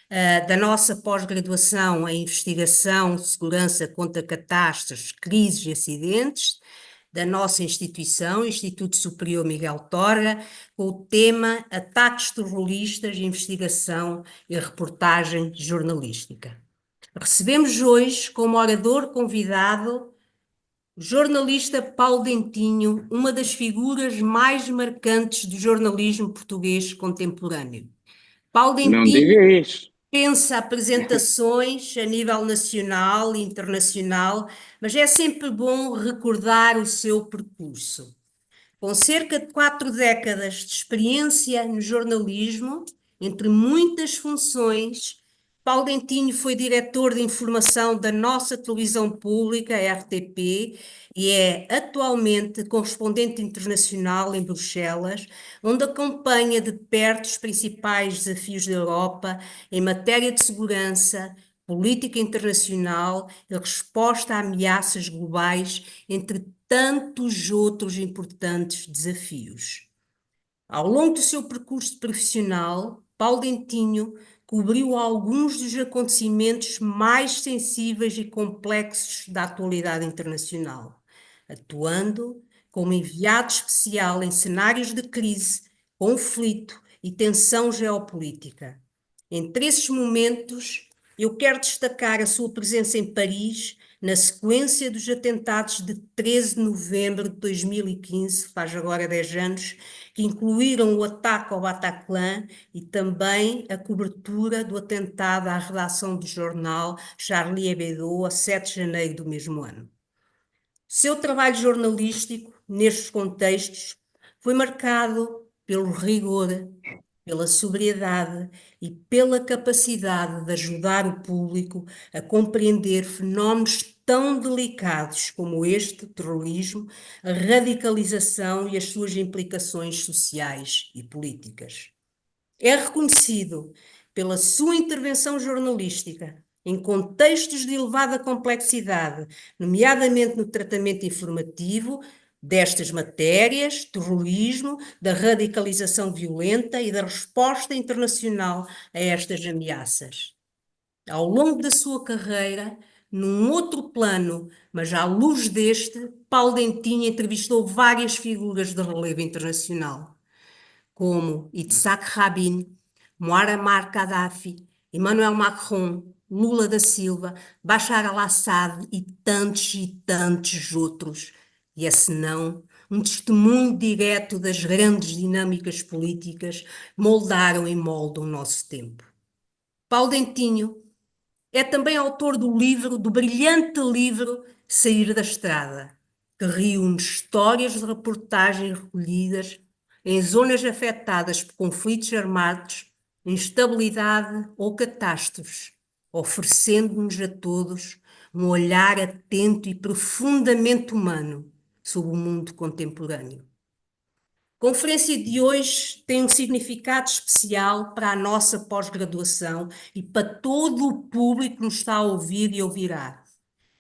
da nossa pós-graduação em Investigação, Segurança contra Catástrofes, Crises e Acidentes, da nossa instituição, Instituto Superior Miguel Torga, com o tema Ataques Terroristas, Investigação e Reportagem Jornalística. Recebemos hoje como orador convidado o jornalista Paulo Dentinho, uma das figuras mais marcantes do jornalismo português contemporâneo. Paulo Não Dentinho diga isso. pensa apresentações a nível nacional e internacional, mas é sempre bom recordar o seu percurso. Com cerca de 4 décadas de experiência no jornalismo, entre muitas funções, Paulo Dentinho foi diretor de informação da nossa televisão pública, a RTP, e é atualmente correspondente internacional em Bruxelas, onde acompanha de perto os principais desafios da Europa em matéria de segurança, política internacional e resposta a ameaças globais, entre tantos outros importantes desafios. Ao longo do seu percurso profissional, Paulo Dentinho cobriu alguns dos acontecimentos mais sensíveis e complexos da atualidade internacional, atuando como enviado especial em cenários de crise, conflito e tensão geopolítica. Entre esses momentos, eu quero destacar a sua presença em Paris na sequência dos atentados de 13 de novembro de 2015, faz agora 10 anos, que incluíram o ataque ao Bataclan e também a cobertura do atentado à redação do jornal Charlie Hebdo a 7 de janeiro do mesmo ano. Seu trabalho jornalístico, nestes contextos, foi marcado pelo rigor, pela sobriedade e pela capacidade de ajudar o público a compreender fenómenos tão delicados como este, terrorismo, a radicalização e as suas implicações sociais e políticas. É reconhecido pela sua intervenção jornalística em contextos de elevada complexidade, nomeadamente no tratamento informativo destas matérias, terrorismo, da radicalização violenta e da resposta internacional a estas ameaças. Ao longo da sua carreira, num outro plano, mas à luz deste, Paulo Dentinho entrevistou várias figuras de relevo internacional como Itzhak Rabin, Muammar Gaddafi, Emmanuel Macron, Lula da Silva, Bashar al-Assad e tantos outros. E é senão um testemunho direto das grandes dinâmicas políticas moldaram e moldam o nosso tempo. Paulo Dentinho é também autor do brilhante livro Sair da Estrada, que reúne histórias de reportagem recolhidas em zonas afetadas por conflitos armados, instabilidade ou catástrofes, oferecendo-nos a todos um olhar atento e profundamente humano sobre o mundo contemporâneo. A conferência de hoje tem um significado especial para a nossa pós-graduação e para todo o público que nos está a ouvir e ouvirá,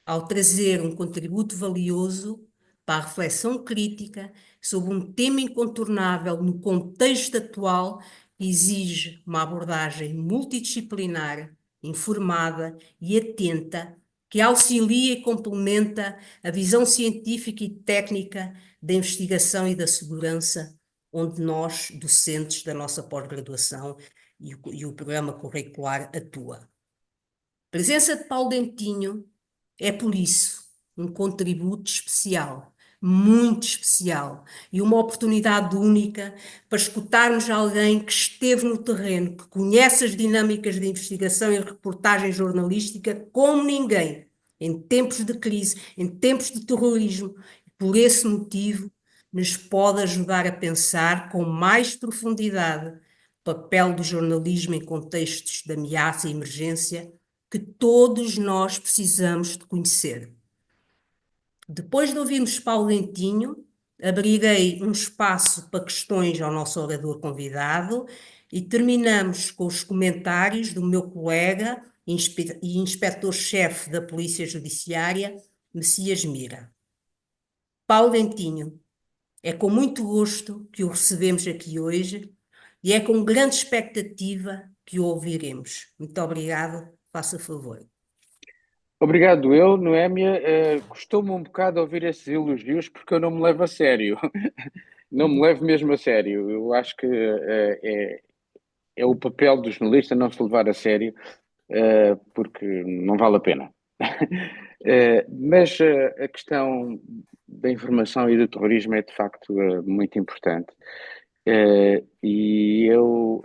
ao trazer um contributo valioso para a reflexão crítica sobre um tema incontornável no contexto atual que exige uma abordagem multidisciplinar, informada e atenta, que auxilia e complementa a visão científica e técnica da investigação e da segurança, onde nós, docentes da nossa pós-graduação e o programa curricular atua. A presença de Paulo Dentinho é, por isso, um contributo especial, muito especial, e uma oportunidade única para escutarmos alguém que esteve no terreno, que conhece as dinâmicas de investigação e reportagem jornalística como ninguém, em tempos de crise, em tempos de terrorismo. Por esse motivo, nos pode ajudar a pensar com mais profundidade o papel do jornalismo em contextos de ameaça e emergência que todos nós precisamos de conhecer. Depois de ouvirmos Paulo Dentinho, abriguei um espaço para questões ao nosso orador convidado e terminamos com os comentários do meu colega e inspetor-chefe da Polícia Judiciária, Messias Mira. Paulo Dentinho, é com muito gosto que o recebemos aqui hoje e é com grande expectativa que o ouviremos. Muito obrigado, faça favor. Obrigado, eu, Noémia. Costumo um bocado ouvir esses elogios porque eu não me levo a sério. Não me levo mesmo a sério. Eu acho que é o papel do jornalista não se levar a sério, porque não vale a pena. Mas a questão da informação e do terrorismo é de facto muito importante. E eu,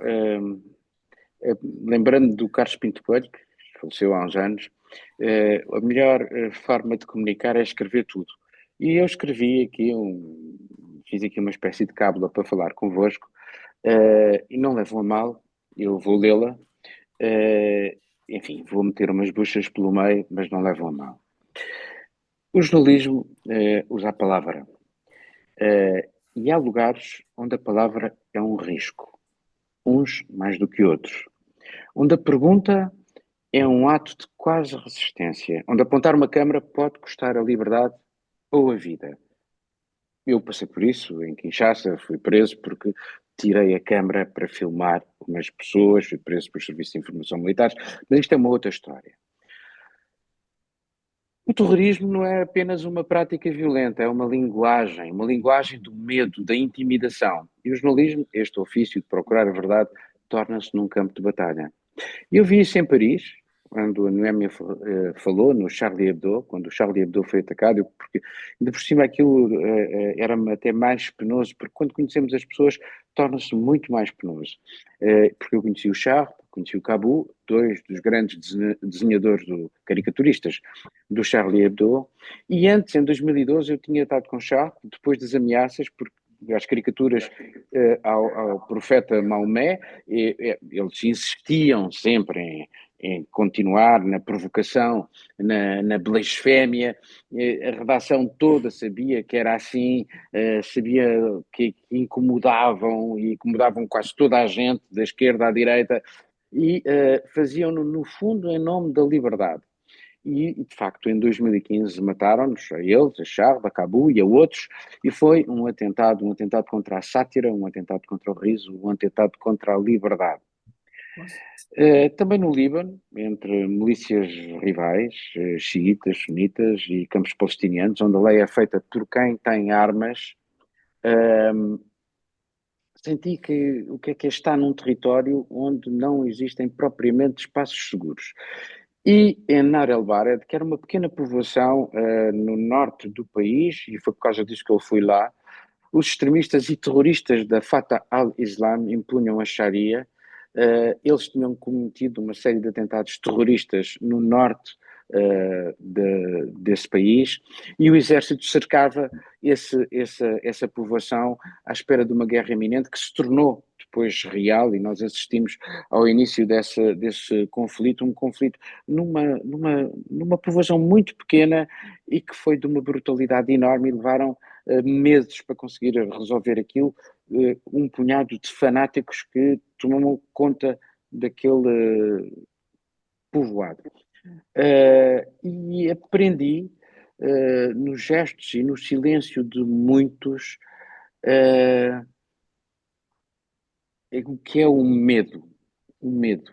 lembrando do Carlos Pinto Coelho, que faleceu há uns anos, a melhor forma de comunicar é escrever tudo. E eu escrevi aqui, fiz aqui uma espécie de cábula para falar convosco, e não levam a mal, eu vou lê-la, enfim, vou meter umas buchas pelo meio, mas não levam a mal. O jornalismo usa a palavra, e há lugares onde a palavra é um risco, uns mais do que outros, onde a pergunta é um ato de quase resistência, onde apontar uma câmara pode custar a liberdade ou a vida. Eu passei por isso em Kinshasa, fui preso porque tirei a câmara para filmar umas pessoas, fui preso por serviços de informação militares, mas isto é uma outra história. O terrorismo não é apenas uma prática violenta, é uma linguagem do medo, da intimidação. E o jornalismo, este ofício de procurar a verdade, torna-se num campo de batalha. Eu vi isso em Paris, quando a Noémia falou no Charlie Hebdo, quando o Charlie Hebdo foi atacado, porque ainda por cima aquilo era-me até mais penoso, porque quando conhecemos as pessoas torna-se muito mais penoso. Porque eu conheci o Charles, conheci o Cabu, dois dos grandes desenhadores, caricaturistas do Charlie Hebdo, e antes, em 2012, eu tinha estado com o Charles, depois das ameaças, porque as caricaturas ao profeta Maomé, eles insistiam sempre em continuar na provocação, na blasfémia. A redação toda sabia que era assim, sabia que incomodavam e incomodavam quase toda a gente, da esquerda à direita, e faziam-no, no fundo, em nome da liberdade. E, de facto, em 2015 mataram-nos, a eles, a Charles, a Cabu e a outros, e foi um atentado contra a sátira, um atentado contra o riso, um atentado contra a liberdade. Também no Líbano, entre milícias rivais, xiitas, sunitas e campos palestinianos, onde a lei é feita por quem tem armas, senti que o que é estar num território onde não existem propriamente espaços seguros. E em Nar El Bared, que era uma pequena povoação no norte do país, e foi por causa disso que eu fui lá, os extremistas e terroristas da Fatah al-Islam impunham a Sharia. Eles tinham cometido uma série de atentados terroristas no norte desse país, e o exército cercava essa povoação à espera de uma guerra iminente que se tornou depois real, e nós assistimos ao início desse conflito, um conflito numa povoação muito pequena e que foi de uma brutalidade enorme, e levaram meses para conseguir resolver aquilo, um punhado de fanáticos que tomaram conta daquele povoado. E aprendi, nos gestos e no silêncio de muitos, o que é o medo. O medo.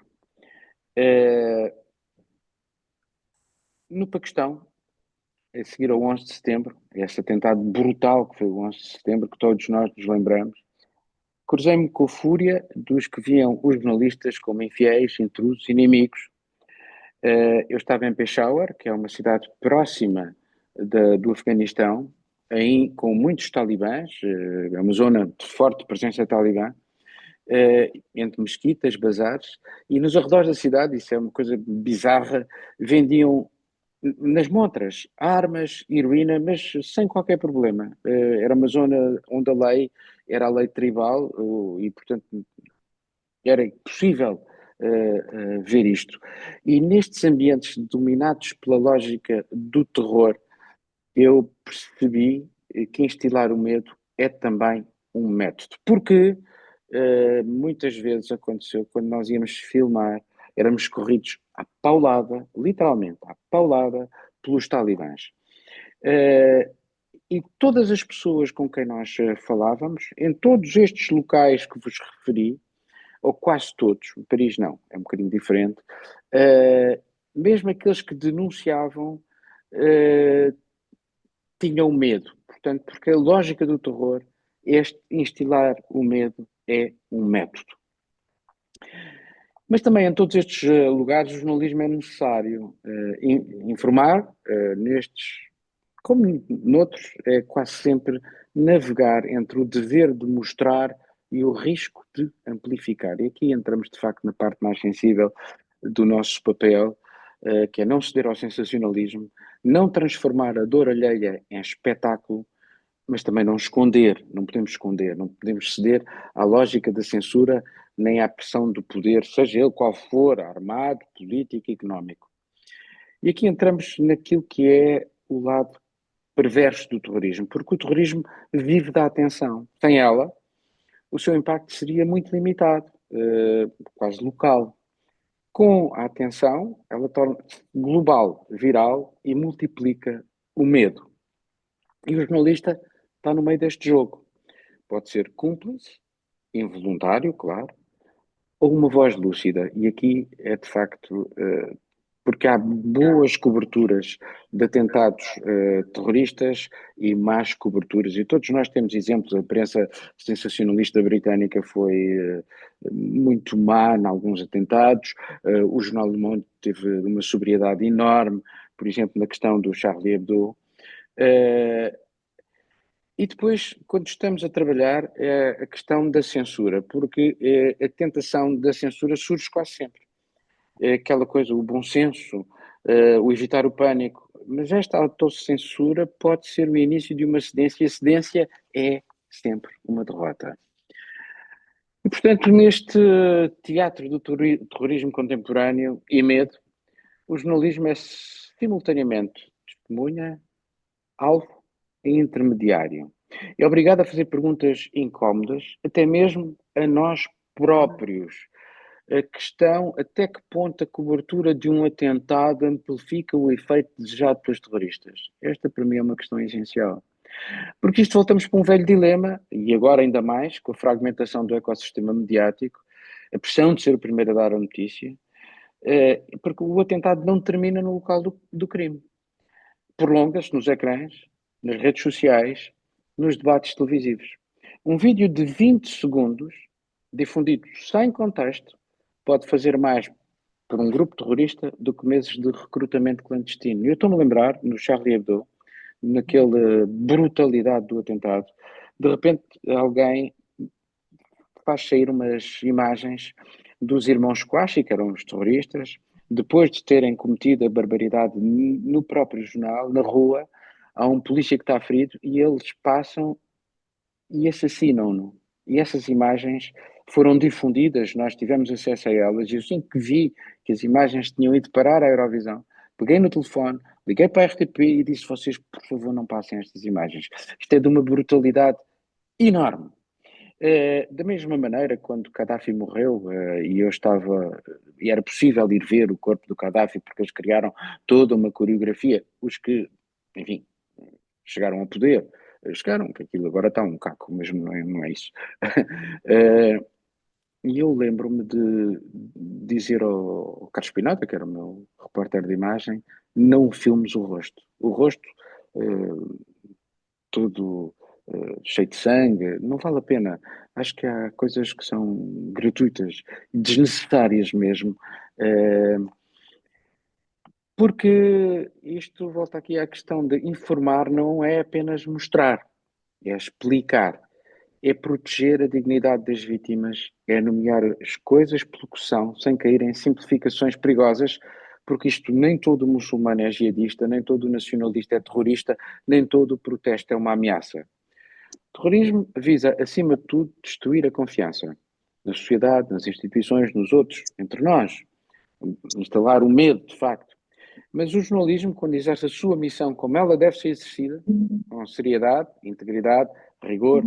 No Paquistão, a seguir ao 11 de setembro, esse atentado brutal que foi o 11 de setembro, que todos nós nos lembramos, cruzei-me com a fúria dos que viam os jornalistas como infiéis, intrusos, inimigos. Eu estava em Peshawar, que é uma cidade próxima do Afeganistão, aí com muitos talibãs, é uma zona de forte presença talibã, entre mesquitas, bazares, e nos arredores da cidade, isso é uma coisa bizarra, vendiam nas montras armas, heroína, mas sem qualquer problema. Era uma zona onde a lei era a lei tribal, e portanto era possível ver isto. E nestes ambientes dominados pela lógica do terror, eu percebi que instilar o medo é também um método. Porque muitas vezes aconteceu quando nós íamos filmar, éramos corridos à paulada, literalmente à paulada, pelos talibãs. E todas as pessoas com quem nós falávamos, em todos estes locais que vos referi, ou quase todos, o Paris não, é um bocadinho diferente, mesmo aqueles que denunciavam, tinham medo. Portanto, porque a lógica do terror, instilar o medo é um método. Mas também em todos estes lugares o jornalismo é necessário informar, nestes, como noutros, é quase sempre navegar entre o dever de mostrar e o risco de amplificar. E aqui entramos de facto na parte mais sensível do nosso papel, que é não ceder ao sensacionalismo, não transformar a dor alheia em espetáculo, mas também não esconder, não podemos esconder, não podemos ceder à lógica da censura nem à pressão do poder, seja ele qual for, armado, político, económico. E aqui entramos naquilo que é o lado perverso do terrorismo, porque o terrorismo vive da atenção. Sem ela, o seu impacto seria muito limitado, quase local. Com a atenção, ela torna-se global, viral e multiplica o medo. E o jornalista está no meio deste jogo. Pode ser cúmplice, involuntário, claro, ou uma voz lúcida. E aqui é de facto, porque há boas coberturas de atentados terroristas e más coberturas, e todos nós temos exemplos. A imprensa sensacionalista britânica foi muito má em alguns atentados, o Jornal Le Monde teve uma sobriedade enorme, por exemplo, na questão do Charlie Hebdo. E depois, quando estamos a trabalhar, é a questão da censura, porque a tentação da censura surge quase sempre. É aquela coisa, o bom senso, o evitar o pânico. Mas esta autocensura pode ser o início de uma cedência, e a cedência é sempre uma derrota. E, portanto, neste teatro do terrorismo contemporâneo e medo, o jornalismo é simultaneamente testemunha, alvo e intermediário. É obrigado a fazer perguntas incómodas, até mesmo a nós próprios. A questão, até que ponto a cobertura de um atentado amplifica o efeito desejado pelos terroristas? Esta, para mim, é uma questão essencial. Porque isto voltamos para um velho dilema, e agora ainda mais, com a fragmentação do ecossistema mediático, a pressão de ser o primeiro a dar a notícia, porque o atentado não termina no local do crime. Prolonga-se nos ecrãs, nas redes sociais, nos debates televisivos. Um vídeo de 20 segundos, difundido sem contexto, pode fazer mais por um grupo terrorista do que meses de recrutamento clandestino. Eu estou-me a lembrar, no Charlie Hebdo, naquela brutalidade do atentado, de repente alguém faz sair umas imagens dos irmãos Kouachi, que eram os terroristas, depois de terem cometido a barbaridade no próprio jornal, na rua, há um polícia que está ferido e eles passam e assassinam-no. E essas imagens foram difundidas, nós tivemos acesso a elas, e eu sempre que vi que as imagens tinham ido parar à Eurovisão, peguei no telefone, liguei para a RTP e disse: vocês, por favor, não passem estas imagens. Isto é de uma brutalidade enorme. Da mesma maneira, quando Gaddafi morreu, e eu estava, e era possível ir ver o corpo do Gaddafi, porque eles criaram toda uma coreografia, os que, enfim, chegaram ao poder, chegaram, que aquilo agora está um caco, mas não é isso. E eu lembro-me de dizer ao Carlos Pinata, que era o meu repórter de imagem, não filmes o rosto. O rosto, todo cheio de sangue, não vale a pena. Acho que há coisas que são gratuitas, desnecessárias mesmo, porque isto volta aqui à questão de informar, não é apenas mostrar, é explicar, é proteger a dignidade das vítimas, é nomear as coisas pelo que são, sem cair em simplificações perigosas, porque isto nem todo muçulmano é jihadista, nem todo nacionalista é terrorista, nem todo protesto é uma ameaça. O terrorismo visa, acima de tudo, destruir a confiança na sociedade, nas instituições, nos outros, entre nós, instalar o medo, de facto. Mas o jornalismo, quando exerce a sua missão como ela deve ser exercida, com seriedade, integridade, rigor,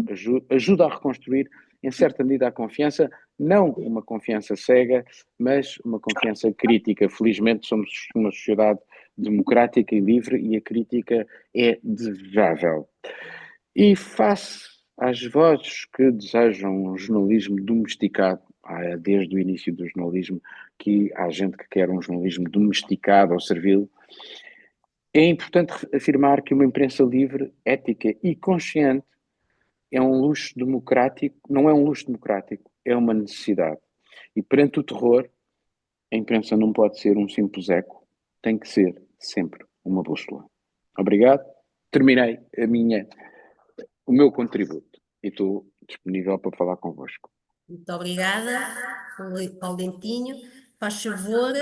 ajuda a reconstruir, em certa medida, a confiança, não uma confiança cega, mas uma confiança crítica. Felizmente somos uma sociedade democrática e livre e a crítica é desejável. E face às vozes que desejam um jornalismo domesticado, desde o início do jornalismo, que há gente que quer um jornalismo domesticado ou servil. É importante afirmar que uma imprensa livre, ética e consciente é um luxo democrático, não é um luxo democrático, é uma necessidade. E perante o terror, a imprensa não pode ser um simples eco, tem que ser sempre uma bússola. Obrigado. Terminei o meu contributo e estou disponível para falar convosco. Muito obrigada, Paulo Dentinho. Faz favor,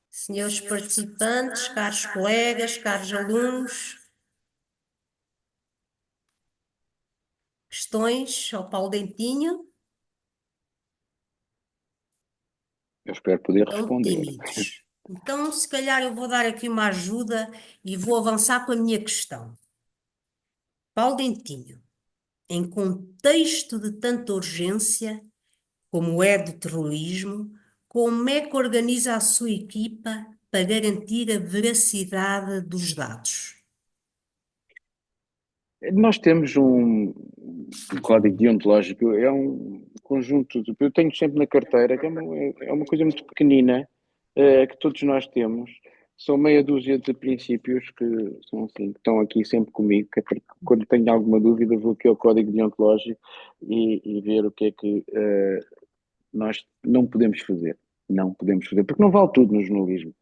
senhores participantes, caros colegas, caros alunos, questões ao Paulo Dentinho? Eu espero poder Estão responder. tímidos. Então, se calhar eu vou dar aqui uma ajuda e vou avançar com a minha questão. Paulo Dentinho, em contexto de tanta urgência, como é do terrorismo, como é que organiza a sua equipa para garantir a veracidade dos dados? Nós temos um código deontológico, é um conjunto de. Eu tenho sempre na carteira, que é uma coisa muito pequenina, que todos nós temos. São meia dúzia de princípios que são assim, que estão aqui sempre comigo, que é porque quando tenho alguma dúvida vou aqui ao código deontológico e ver o que é que nós não podemos fazer. Não podemos fazer, porque não vale tudo no jornalismo.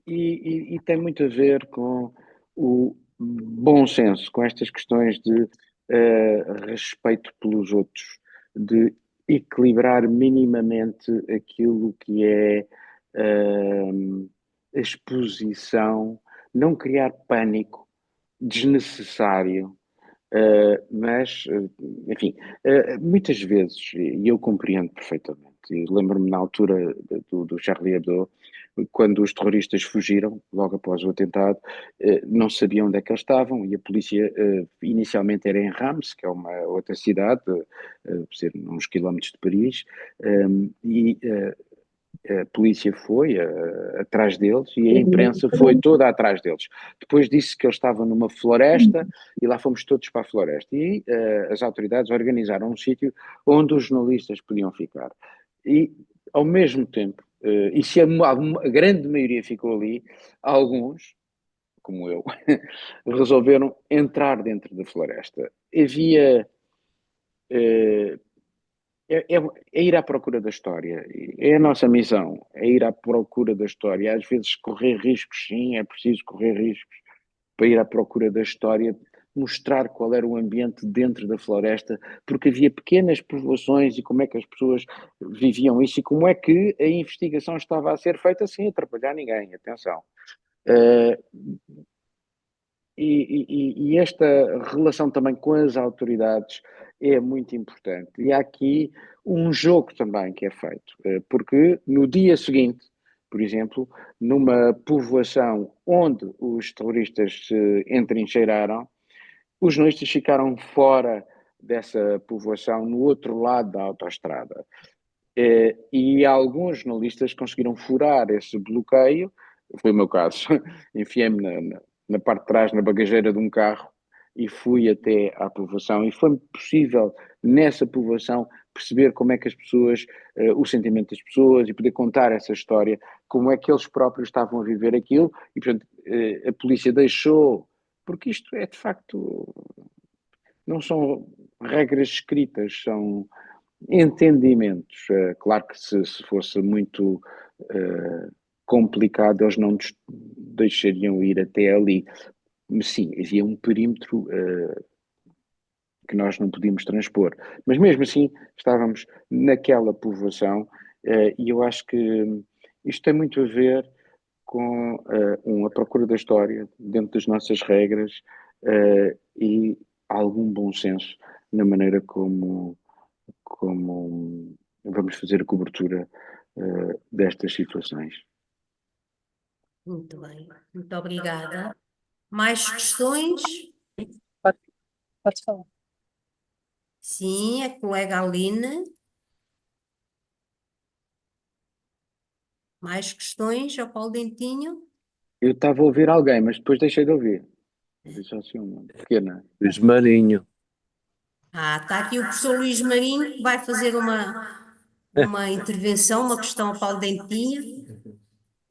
E tem muito a ver com o bom senso, com estas questões de respeito pelos outros, de equilibrar minimamente aquilo que é a exposição, não criar pânico desnecessário. Enfim, muitas vezes, e eu compreendo perfeitamente, e lembro-me na altura do Charlie Hebdo, quando os terroristas fugiram, logo após o atentado, não sabiam onde é que eles estavam, e a polícia inicialmente era em Reims, que é uma outra cidade, ser uns quilómetros de Paris, e a polícia foi atrás deles e a imprensa foi toda atrás deles. Depois disse que eles estavam numa floresta e lá fomos todos para a floresta. E as autoridades organizaram um sítio onde os jornalistas podiam ficar. E, ao mesmo tempo, e se a grande maioria ficou ali, alguns, como eu, resolveram entrar dentro da floresta. Havia é ir à procura da história. É a nossa missão, é ir à procura da história. Às vezes correr riscos, sim, é preciso correr riscos para ir à procura da história, mostrar qual era o ambiente dentro da floresta, porque havia pequenas povoações e como é que as pessoas viviam isso e como é que a investigação estava a ser feita sem atrapalhar ninguém. Atenção. Uh, e esta relação também com as autoridades é muito importante. E há aqui um jogo também que é feito, porque no dia seguinte, por exemplo, numa povoação onde os terroristas se entrincheiraram, os jornalistas ficaram fora dessa povoação, no outro lado da autoestrada. E alguns jornalistas conseguiram furar esse bloqueio, foi o meu caso, enfiei-me na parte de trás, na bagageira de um carro, e fui até à povoação, e foi possível, nessa povoação, perceber como é que as pessoas, o sentimento das pessoas, e poder contar essa história, como é que eles próprios estavam a viver aquilo, e portanto a polícia deixou, porque isto é de facto, não são regras escritas, são entendimentos. Claro que se fosse muito complicado, eles não nos deixariam ir até ali. Sim, havia um perímetro que nós não podíamos transpor. Mas mesmo assim, estávamos naquela povoação e eu acho que isto tem muito a ver com a procura da história dentro das nossas regras e algum bom senso na maneira como vamos fazer a cobertura destas situações. Muito bem, muito obrigada. Mais questões? Pode falar. Sim, a colega Aline. Mais questões ao Paulo Dentinho? Eu estava a ouvir alguém, mas depois deixei de ouvir. Disse assim uma pequena. Luís Marinho. Está aqui o professor Luís Marinho, que vai fazer uma intervenção, uma questão ao Paulo Dentinha.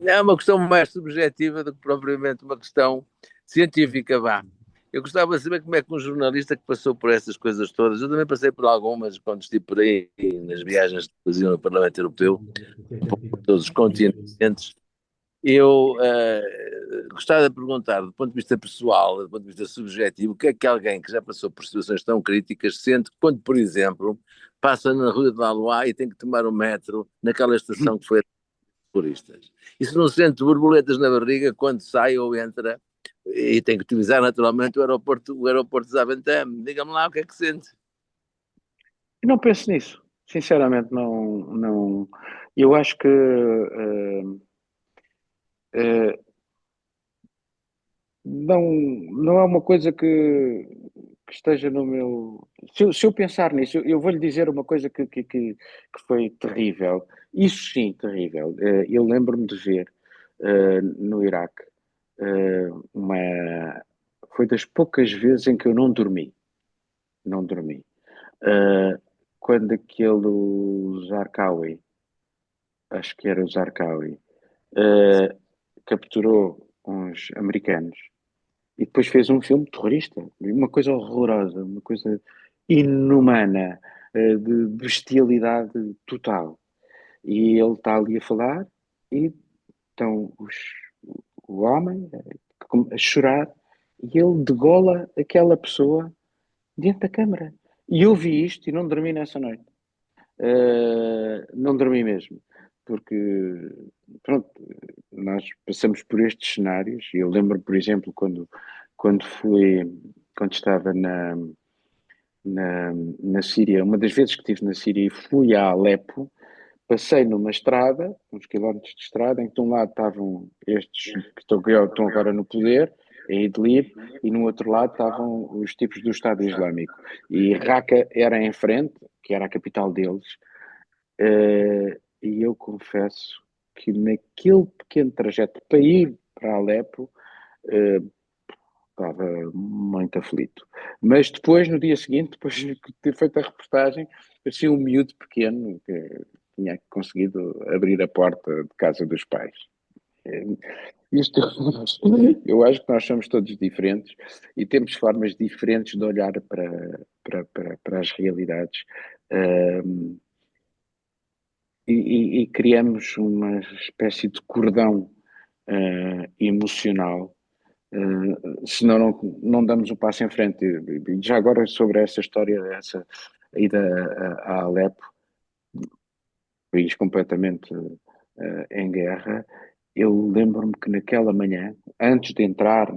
É uma questão mais subjetiva do que propriamente uma questão científica, vá. Eu gostava de saber como é que um jornalista que passou por essas coisas todas, eu também passei por algumas quando estive por aí nas viagens que faziam no Parlamento Europeu, por todos os continentes. Eu gostava de perguntar, do ponto de vista pessoal, do ponto de vista subjetivo, o que é que alguém que já passou por situações tão críticas sente quando, por exemplo, passa na Rua de Valois e tem que tomar o metro naquela estação que foi turistas. Isso não sente borboletas na barriga quando sai ou entra e tem que utilizar naturalmente o aeroporto de Zaventem. Diga-me lá o que é que sente. Não penso nisso. Sinceramente, não. Eu acho que não é uma coisa que esteja no meu. Se eu pensar nisso, eu vou-lhe dizer uma coisa que foi terrível. Isso sim, terrível. Eu lembro-me de ver no Iraque uma. Foi das poucas vezes em que eu não dormi. Não dormi. Eh, Quando aquele Zarqawi, acho que era o Zarqawi, eh, capturou uns americanos e depois fez um filme terrorista, uma coisa horrorosa, uma coisa inumana, de bestialidade total. E ele está ali a falar e estão o homem a chorar e ele degola aquela pessoa dentro da câmara. E eu vi isto e não dormi nessa noite. Não dormi mesmo, porque pronto, nós passamos por estes cenários. E eu lembro, por exemplo, quando fui, quando estava na Síria, uma das vezes que estive na Síria e fui a Alepo, passei numa estrada, uns quilómetros de estrada, em que de um lado estavam estes estão agora no poder, em Idlib, e no outro lado estavam os tipos do Estado Islâmico. E Raqqa era em frente, que era a capital deles, e eu confesso que naquele pequeno trajeto para ir para Alepo, eh, estava muito aflito. Mas depois, no dia seguinte, depois de ter feito a reportagem, parecia um miúdo pequeno que tinha conseguido abrir a porta de casa dos pais. Eh, Isto, eu acho que nós somos todos diferentes e temos formas diferentes de olhar para as realidades. Um, e criamos uma espécie de cordão emocional, senão não damos o passo em frente. E já agora sobre essa história, essa ida a Alepo, país completamente em guerra, eu lembro-me que naquela manhã, antes de entrar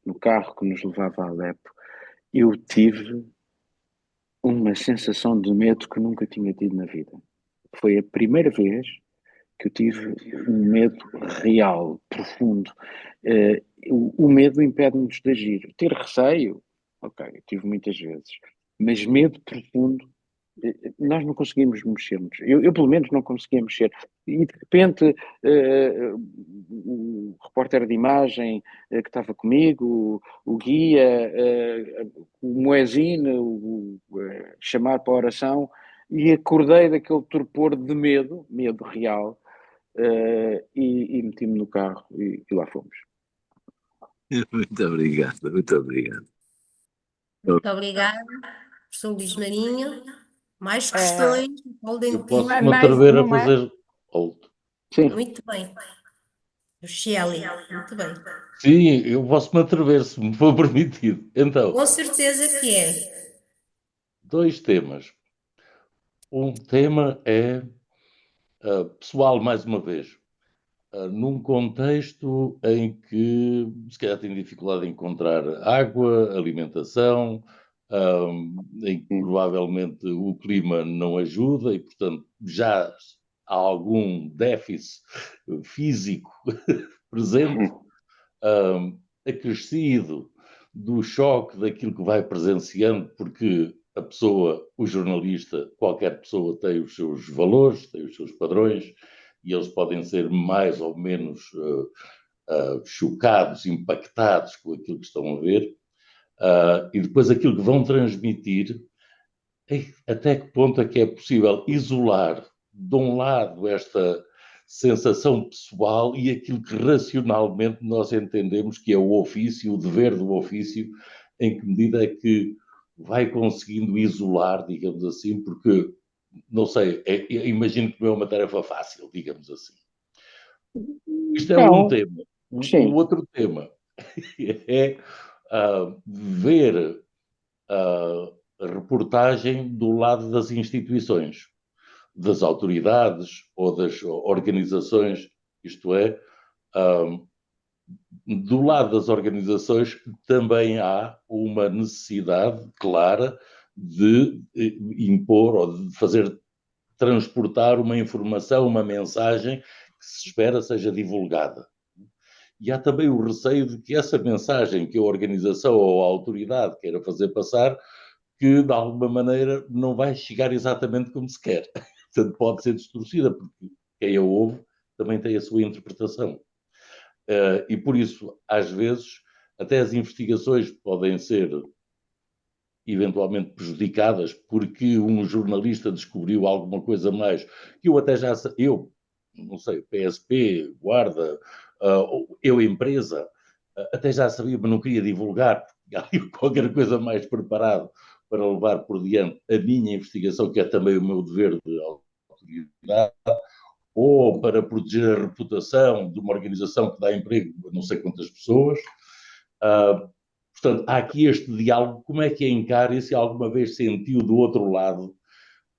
no carro que nos levava a Alepo, eu tive uma sensação de medo que nunca tinha tido na vida. Foi a primeira vez que eu tive um medo real, profundo. O medo impede-nos de agir. Ter receio, ok, eu tive muitas vezes, mas medo profundo, nós não conseguimos mexer-nos. Eu, pelo menos, não conseguia mexer. E, de repente, o repórter de imagem que estava comigo, o guia, o muezzin, chamar para a oração, e acordei daquele torpor de medo, medo real, e meti-me no carro e lá fomos. Muito obrigado, muito obrigado. Muito obrigada, professor Luís Marinho. Mais questões, Paulo Eu Dentinho. posso me Mais atrever a uma. fazer outro. Sim, Muito bem. O Shelley, muito bem. Sim, eu posso me atrever, se me for permitido. Então, Com certeza que é. dois temas. Um tema é pessoal, mais uma vez. Num contexto em que se calhar tem dificuldade em encontrar água, alimentação, em que provavelmente o clima não ajuda e, portanto, já há algum déficit físico presente, acrescido do choque daquilo que vai presenciando, porque a pessoa, o jornalista, qualquer pessoa tem os seus valores, tem os seus padrões, e eles podem ser mais ou menos chocados, impactados com aquilo que estão a ver. E depois aquilo que vão transmitir, até que ponto é que é possível isolar de um lado esta sensação pessoal e aquilo que racionalmente nós entendemos que é o ofício, o dever do ofício, em que medida é que vai conseguindo isolar, digamos assim, porque, não sei, imagino que não é uma tarefa fácil, digamos assim. Isto é um Não, tema. O sim. outro tema é ver a reportagem do lado das instituições, das autoridades ou das organizações, isto é, do lado das organizações também há uma necessidade clara de impor ou de fazer transportar uma informação, uma mensagem que se espera seja divulgada. E há também o receio de que essa mensagem que a organização ou a autoridade queira fazer passar, que de alguma maneira não vai chegar exatamente como se quer. Portanto, pode ser distorcida, porque quem a ouve também tem a sua interpretação. E por isso, às vezes, até as investigações podem ser eventualmente prejudicadas porque um jornalista descobriu alguma coisa mais que eu até já eu não sei, PSP, Guarda, eu empresa, até já sabia, mas não queria divulgar, porque há qualquer coisa mais preparado para levar por diante a minha investigação, que é também o meu dever de autoridade, ou para proteger a reputação de uma organização que dá emprego a não sei quantas pessoas. Uh, Portanto, há aqui este diálogo. Como é que encara e se alguma vez sentiu do outro lado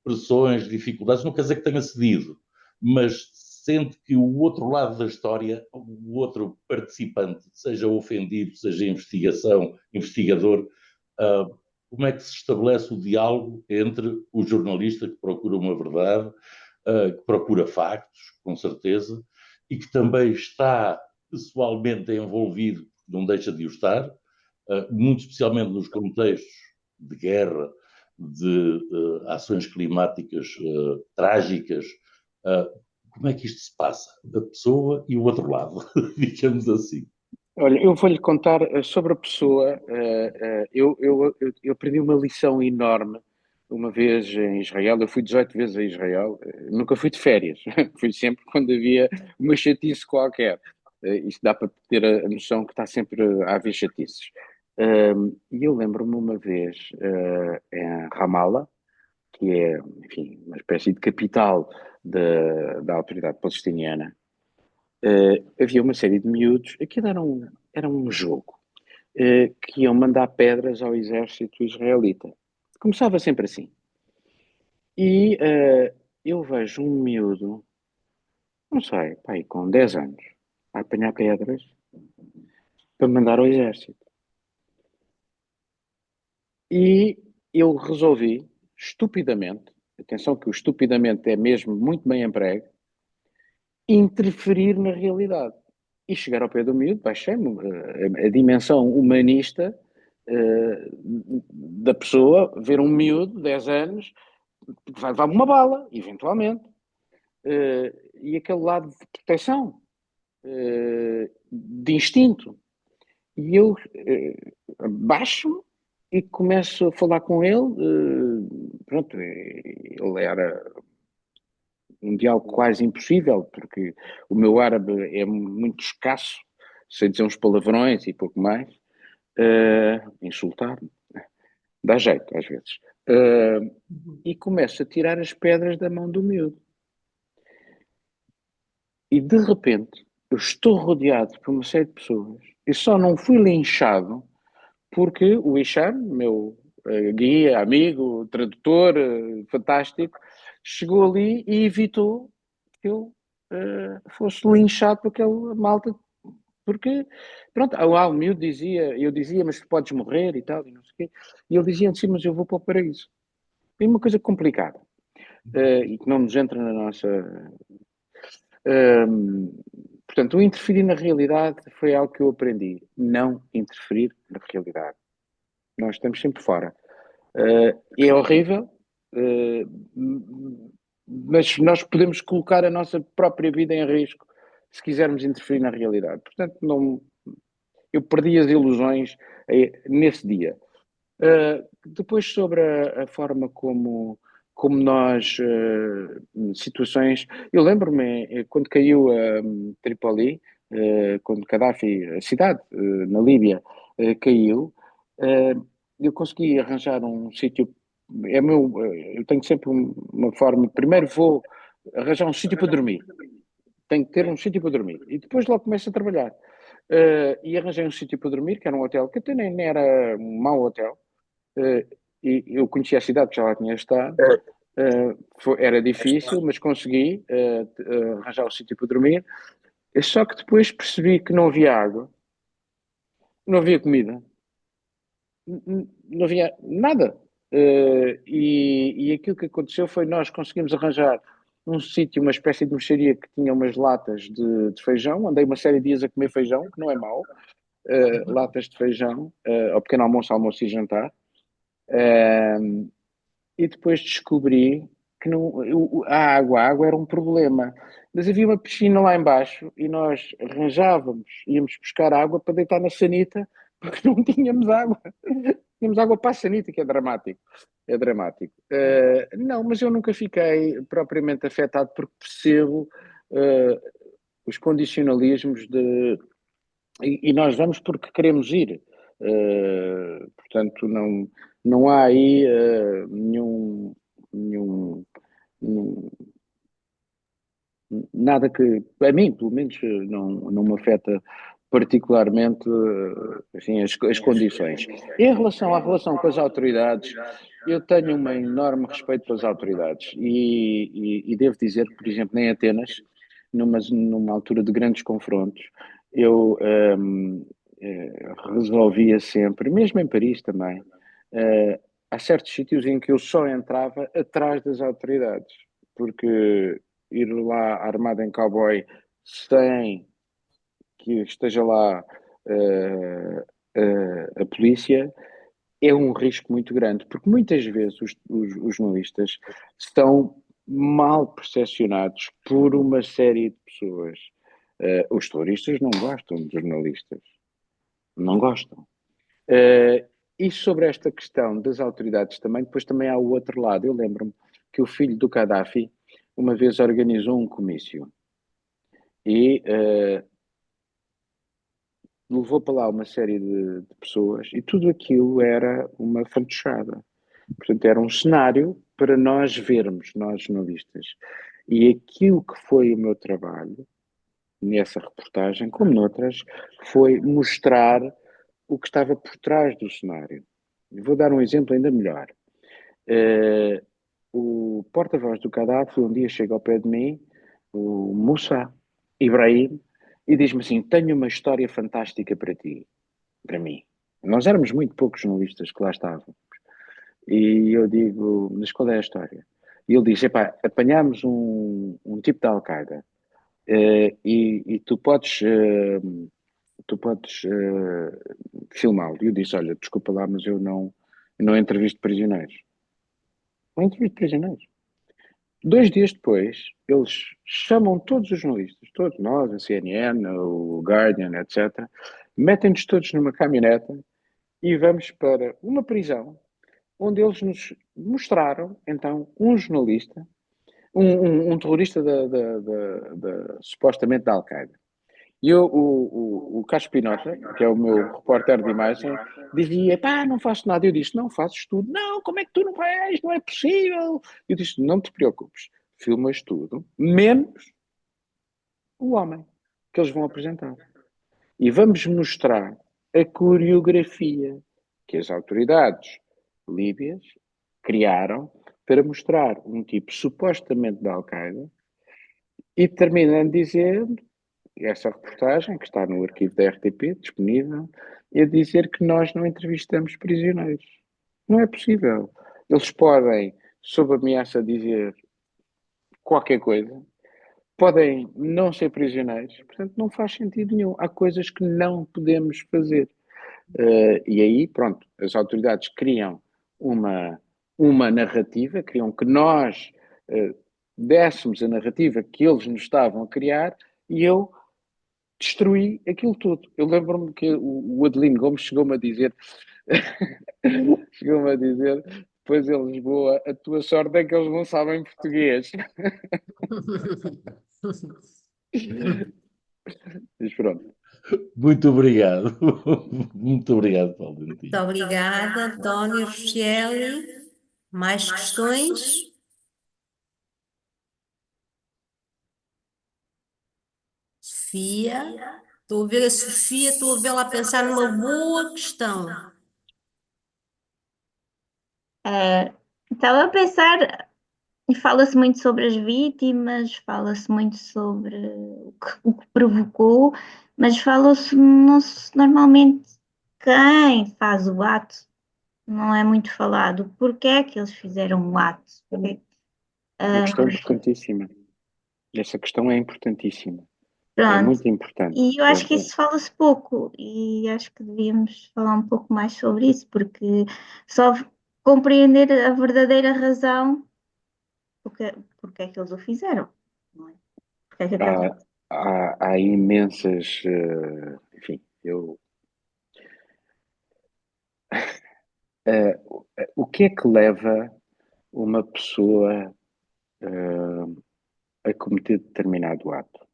pressões, dificuldades? Não quer dizer que tenha cedido, mas sente que o outro lado da história, o outro participante, seja ofendido, seja investigador, como é que se estabelece o diálogo entre o jornalista que procura uma verdade, que procura factos, com certeza, e que também está pessoalmente envolvido, não deixa de o estar, muito especialmente nos contextos de guerra, de ações climáticas trágicas. Como é que isto se passa? A pessoa e o outro lado, digamos assim. Olha, eu vou-lhe contar sobre a pessoa. Eu aprendi uma lição enorme uma vez em Israel. Eu fui 18 vezes a Israel, nunca fui de férias, fui sempre quando havia uma chatice qualquer. Isto dá para ter a noção que está sempre a haver chatices. E eu lembro-me uma vez em Ramallah, que é, enfim, uma espécie de capital da autoridade palestiniana. Havia uma série de miúdos, aquilo era um jogo, que iam mandar pedras ao exército israelita. Começava sempre assim. E eu vejo um miúdo, não sei, pai, com 10 anos, a apanhar pedras para mandar ao exército. E eu resolvi, estupidamente, atenção que o estupidamente é mesmo muito bem emprego, interferir na realidade. E chegar ao pé do miúdo, baixei-me a dimensão humanista da pessoa, ver um miúdo, 10 anos, que vai levar uma bala, eventualmente. E aquele lado de proteção, de instinto. E eu baixo-me e começo a falar com ele. Pronto, ele era um diálogo quase impossível, porque o meu árabe é muito escasso, sei dizer uns palavrões e pouco mais. Insultar-me, dá jeito às vezes. E começo a tirar as pedras da mão do miúdo. E de repente, eu estou rodeado por uma série de pessoas e só não fui linchado porque o Isham, meu guia, amigo, tradutor, fantástico, chegou ali e evitou que eu fosse linchado por aquela malta. Porque, pronto, o miúdo dizia, eu dizia, mas tu podes morrer e tal, e não sei o quê. E ele dizia, sim, mas eu vou para o paraíso. É uma coisa complicada e que não nos entra na nossa. Portanto, o interferir na realidade foi algo que eu aprendi. Não interferir na realidade. Nós estamos sempre fora. É horrível, mas nós podemos colocar a nossa própria vida em risco se quisermos interferir na realidade. Portanto, não, eu perdi as ilusões nesse dia. Depois sobre a forma como nós, situações, eu lembro-me quando caiu Tripoli, quando Gaddafi, a cidade na Líbia, caiu, eu consegui arranjar um sítio, eu tenho sempre uma forma, primeiro vou arranjar um sítio para dormir, tenho que ter um sítio para dormir, e depois logo começo a trabalhar. E arranjei um sítio para dormir, que era um hotel, que até nem era um mau hotel, e eu conhecia a cidade, já lá tinha estado. Era difícil, mas consegui arranjar o sítio para dormir. Só que depois percebi que não havia água, não havia comida, não havia nada. E aquilo que aconteceu foi nós conseguimos arranjar um sítio, uma espécie de mercearia que tinha umas latas de feijão. Andei uma série de dias a comer feijão, que não é mau. Latas de feijão, ao pequeno almoço, almoço e jantar. E depois descobri que a água era um problema. Mas havia uma piscina lá embaixo e nós íamos buscar água para deitar na sanita, porque não tínhamos água. Tínhamos água para a sanita, que é dramático. É dramático. Não, mas eu nunca fiquei propriamente afetado, porque percebo os condicionalismos e nós vamos porque queremos ir. Portanto, não há aí nenhum, nada que, a mim, pelo menos, não me afeta particularmente assim, as condições. Em relação à relação com as autoridades, eu tenho um enorme respeito pelas autoridades e devo dizer que, por exemplo, em Atenas, numa altura de grandes confrontos, eu resolvia sempre, mesmo em Paris também, há certos sítios em que eu só entrava atrás das autoridades, porque ir lá armado em cowboy sem que esteja lá a polícia é um risco muito grande, porque muitas vezes os jornalistas estão mal percepcionados por uma série de pessoas. Os turistas não gostam de jornalistas, não gostam. E sobre esta questão das autoridades também, depois também há o outro lado. Eu lembro-me que o filho do Gaddafi uma vez organizou um comício e levou para lá uma série de pessoas e tudo aquilo era uma fantochada. Portanto, era um cenário para nós vermos, nós jornalistas. E aquilo que foi o meu trabalho nessa reportagem, como noutras, foi mostrar o que estava por trás do cenário. Vou dar um exemplo ainda melhor. O porta-voz do Gaddafi um dia chega ao pé de mim, o Moussa Ibrahim, e diz-me assim: tenho uma história fantástica para ti, para mim. Nós éramos muito poucos jornalistas que lá estavam. E eu digo: mas qual é a história? E ele diz: epá, apanhámos um tipo da Al-Qaeda e tu podes filmá-lo. E eu disse: olha, desculpa lá, mas eu não entrevisto prisioneiros. Não entrevisto prisioneiros. 2 dias depois, eles chamam todos os jornalistas, todos nós, a CNN, o Guardian, etc., metem-nos todos numa caminhoneta e vamos para uma prisão onde eles nos mostraram, então, um jornalista, um terrorista supostamente da Al-Qaeda. E o Carlos Pinota, que é o meu repórter de imagem, dizia: pá, não faço nada. Eu disse: não, fazes tudo. Não, como é que tu não vais? Não é possível. Eu disse: não te preocupes, filmas tudo, menos o homem que eles vão apresentar. E vamos mostrar a coreografia que as autoridades líbias criaram para mostrar um tipo supostamente da Al-Qaeda e terminando dizendo, essa reportagem, que está no arquivo da RTP, disponível, é dizer que nós não entrevistamos prisioneiros. Não é possível. Eles podem, sob ameaça, dizer qualquer coisa, podem não ser prisioneiros, portanto não faz sentido nenhum. Há coisas que não podemos fazer. E aí, pronto, as autoridades criam uma narrativa, criam que nós dessemos a narrativa que eles nos estavam a criar e eu destruí aquilo tudo. Eu lembro-me que o Adelino Gomes chegou-me a dizer, chegou-me a dizer, depois em Lisboa, a tua sorte é que eles não sabem português. Mas pronto. Muito obrigado. Muito obrigado, Paulo Muito Dentinho. obrigada, António Rochelle. Mais questões? Sofia? Estou a ver a Sofia, estou a vê-la a pensar numa boa questão. Estava a pensar, e fala-se muito sobre as vítimas, fala-se muito sobre o que provocou, mas fala-se normalmente quem faz o ato, não é muito falado. Porquê é que eles fizeram o ato? Uma questão importantíssima. Essa questão é importantíssima. É Pronto, muito importante. e eu acho que isso fala-se pouco, e acho que devíamos falar um pouco mais sobre isso, porque só compreender a verdadeira razão porque é que eles o fizeram, não é? Porque é que aquela... Há imensas. Enfim, o que é que leva uma pessoa a cometer determinado ato?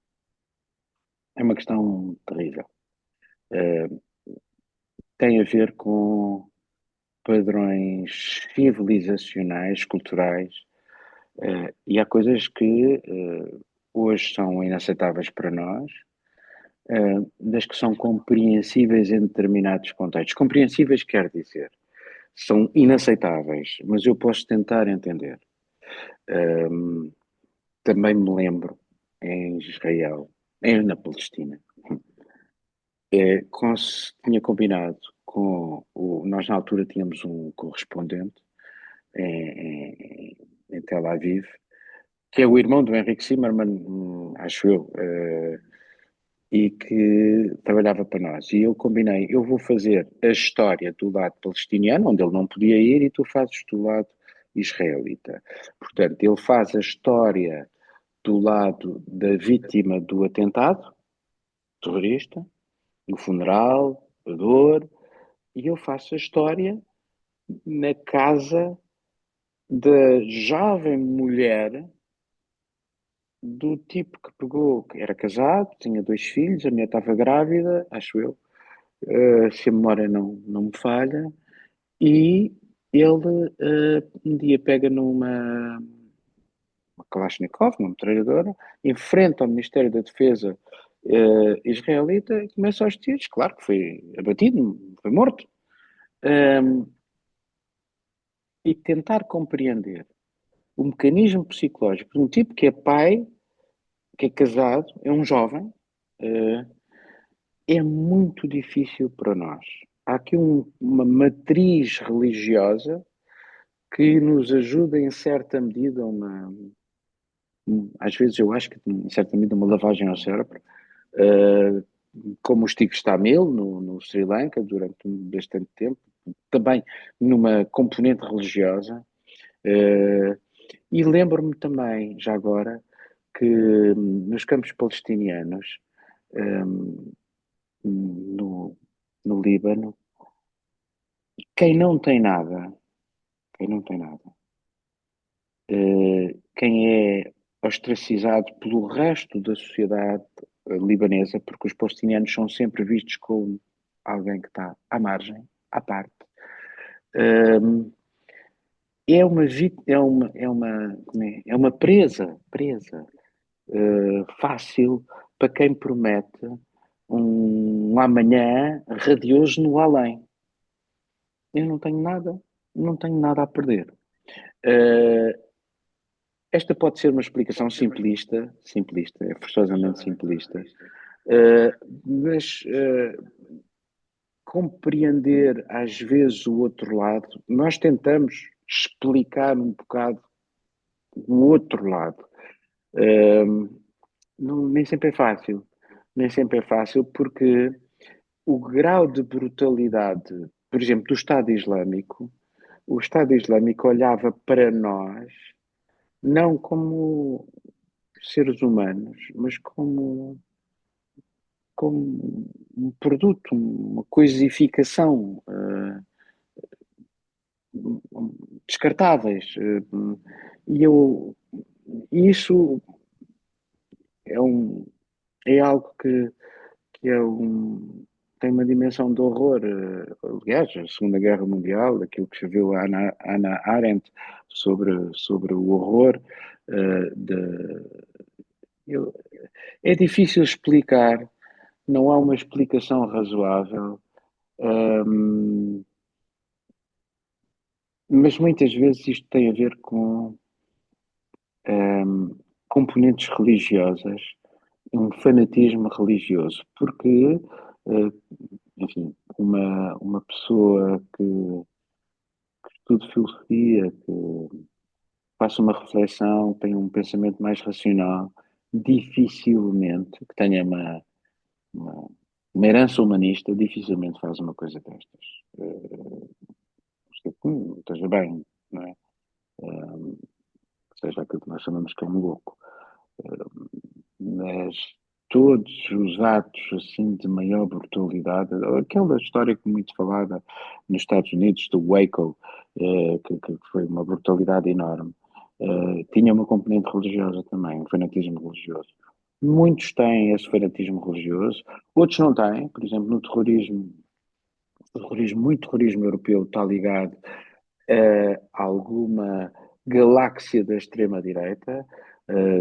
É uma questão terrível. Tem a ver com padrões civilizacionais, culturais, e há coisas que hoje são inaceitáveis para nós, das que são compreensíveis em determinados contextos. Compreensíveis quer dizer, são inaceitáveis, mas eu posso tentar entender. Também me lembro, em Israel, na Palestina, tinha combinado com nós na altura tínhamos um correspondente em Tel Aviv, que é o irmão do Henrique Zimmermann, acho eu, e que trabalhava para nós. E eu combinei, eu vou fazer a história do lado palestiniano, onde ele não podia ir, e tu fazes do lado israelita. Portanto, ele faz a história do lado da vítima do atentado terrorista, do funeral, da dor, e eu faço a história na casa da jovem mulher do tipo que pegou, que era casado, tinha 2 filhos, a mulher estava grávida, acho eu, se a memória não me falha, e ele um dia pega numa uma Kalashnikov, uma metralhadora, enfrenta o Ministério da Defesa israelita e começa aos tiros. Claro que foi abatido, foi morto. E tentar compreender o mecanismo psicológico de um tipo que é pai, que é casado, é um jovem, é muito difícil para nós. Há aqui uma matriz religiosa que nos ajuda em certa medida, às vezes eu acho que em certa medida uma lavagem ao cérebro, como o Stig Stamil no Sri Lanka durante bastante tempo, também numa componente religiosa. E lembro-me também, já agora, que nos campos palestinianos, no Líbano, quem não tem nada, quem não tem nada, quem é ostracizado pelo resto da sociedade libanesa, porque os palestinianos são sempre vistos como alguém que está à margem, à parte, é uma presa fácil para quem promete um amanhã radioso no além. Eu não tenho nada a perder. Esta pode ser uma explicação simplista, é forçosamente simplista, mas compreender às vezes o outro lado, nós tentamos explicar um bocado o outro lado. Nem sempre é fácil, nem sempre é fácil porque o grau de brutalidade, por exemplo, do Estado Islâmico, o Estado Islâmico olhava para nós não como seres humanos, mas como como um produto, uma coisificação, descartáveis. E eu, isso é, é algo que tem uma dimensão de horror. Aliás, a Segunda Guerra Mundial, aquilo que escreveu a Hannah Arendt sobre o horror, eu- é difícil explicar, não há uma explicação razoável, mas muitas vezes isto tem a ver com componentes religiosas, um fanatismo religioso, porque, enfim, uma pessoa que estuda filosofia, que faça uma reflexão, tenha um pensamento mais racional, dificilmente, que tenha uma, uma herança humanista, dificilmente faz uma coisa destas. Esteja bem, não é? Seja aquilo que nós chamamos que é um louco. Mas todos os atos assim de maior brutalidade, aquela história que muito falada nos Estados Unidos do Waco, que foi uma brutalidade enorme, tinha uma componente religiosa também, um fanatismo religioso. Muitos têm esse fanatismo religioso, outros não têm. Por exemplo, no terrorismo, muito terrorismo europeu está ligado a alguma galáxia da extrema-direita,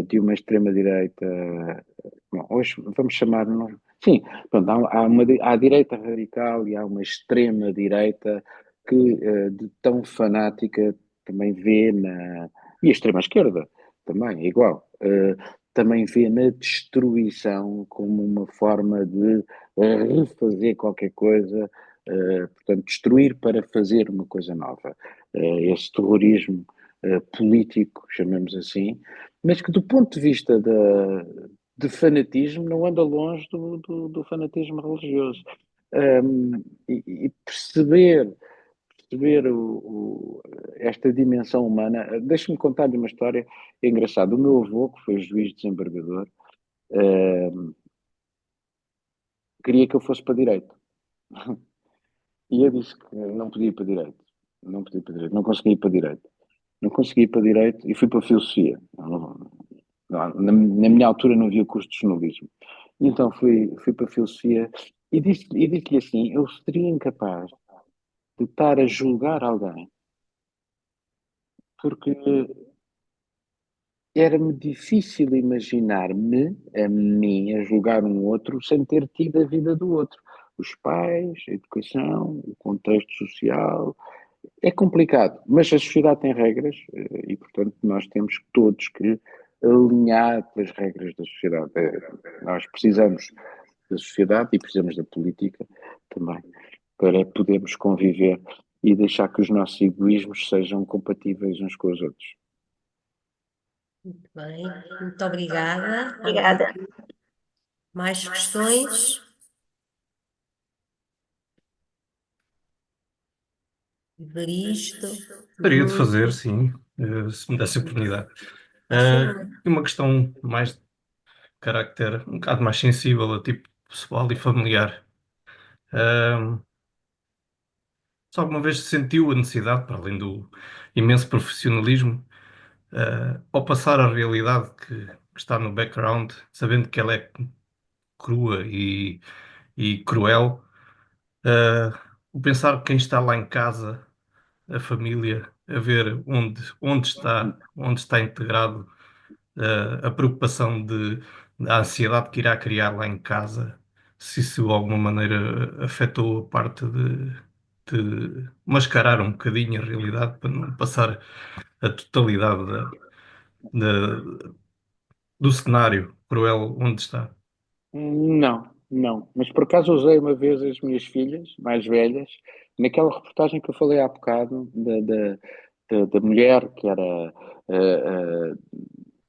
de uma extrema-direita. Bom, hoje vamos chamar. Sim, pronto, há a direita radical e há uma extrema-direita que, de tão fanática, também vê na. E a extrema-esquerda também, é igual. Também vê na destruição como uma forma de refazer qualquer coisa, portanto, destruir para fazer uma coisa nova. Esse terrorismo político, chamemos assim, mas que do ponto de vista de fanatismo não anda longe do fanatismo religioso. E perceber esta dimensão humana. Deixa-me contar-lhe uma história engraçada. O meu avô, que foi juiz desembargador, queria que eu fosse para direito. E eu disse que não podia ir para direito. Não podia ir para direito. Não conseguia ir para direito. Não consegui ir para direito e fui para filosofia. Na minha altura não havia curso de jornalismo. Então fui para filosofia e disse-lhe assim: eu seria incapaz de estar a julgar alguém porque era-me difícil imaginar-me, a mim, a julgar um outro sem ter tido a vida do outro. Os pais, a educação, o contexto social. É complicado, mas a sociedade tem regras e, portanto, nós temos todos que alinhar pelas regras da sociedade. Nós precisamos da sociedade e precisamos da política também para podermos conviver e deixar que os nossos egoísmos sejam compatíveis uns com os outros. Muito bem, muito obrigada. Obrigada. Mais questões? Evaristo? Gostaria de fazer, sim, se me desse a oportunidade. E uma questão mais de carácter um bocado mais sensível, a tipo pessoal e familiar. Ah, se alguma vez sentiu a necessidade, para além do imenso profissionalismo, ao passar a realidade que está no background, sabendo que ela é crua e cruel, o pensar que quem está lá em casa, a família, a ver onde está integrado a preocupação da ansiedade que irá criar lá em casa, se isso de alguma maneira afetou a parte de mascarar um bocadinho a realidade para não passar a totalidade da- do cenário cruel onde está. Não, não. Mas por acaso usei uma vez as minhas filhas, mais velhas, naquela reportagem que eu falei há bocado, da mulher que era,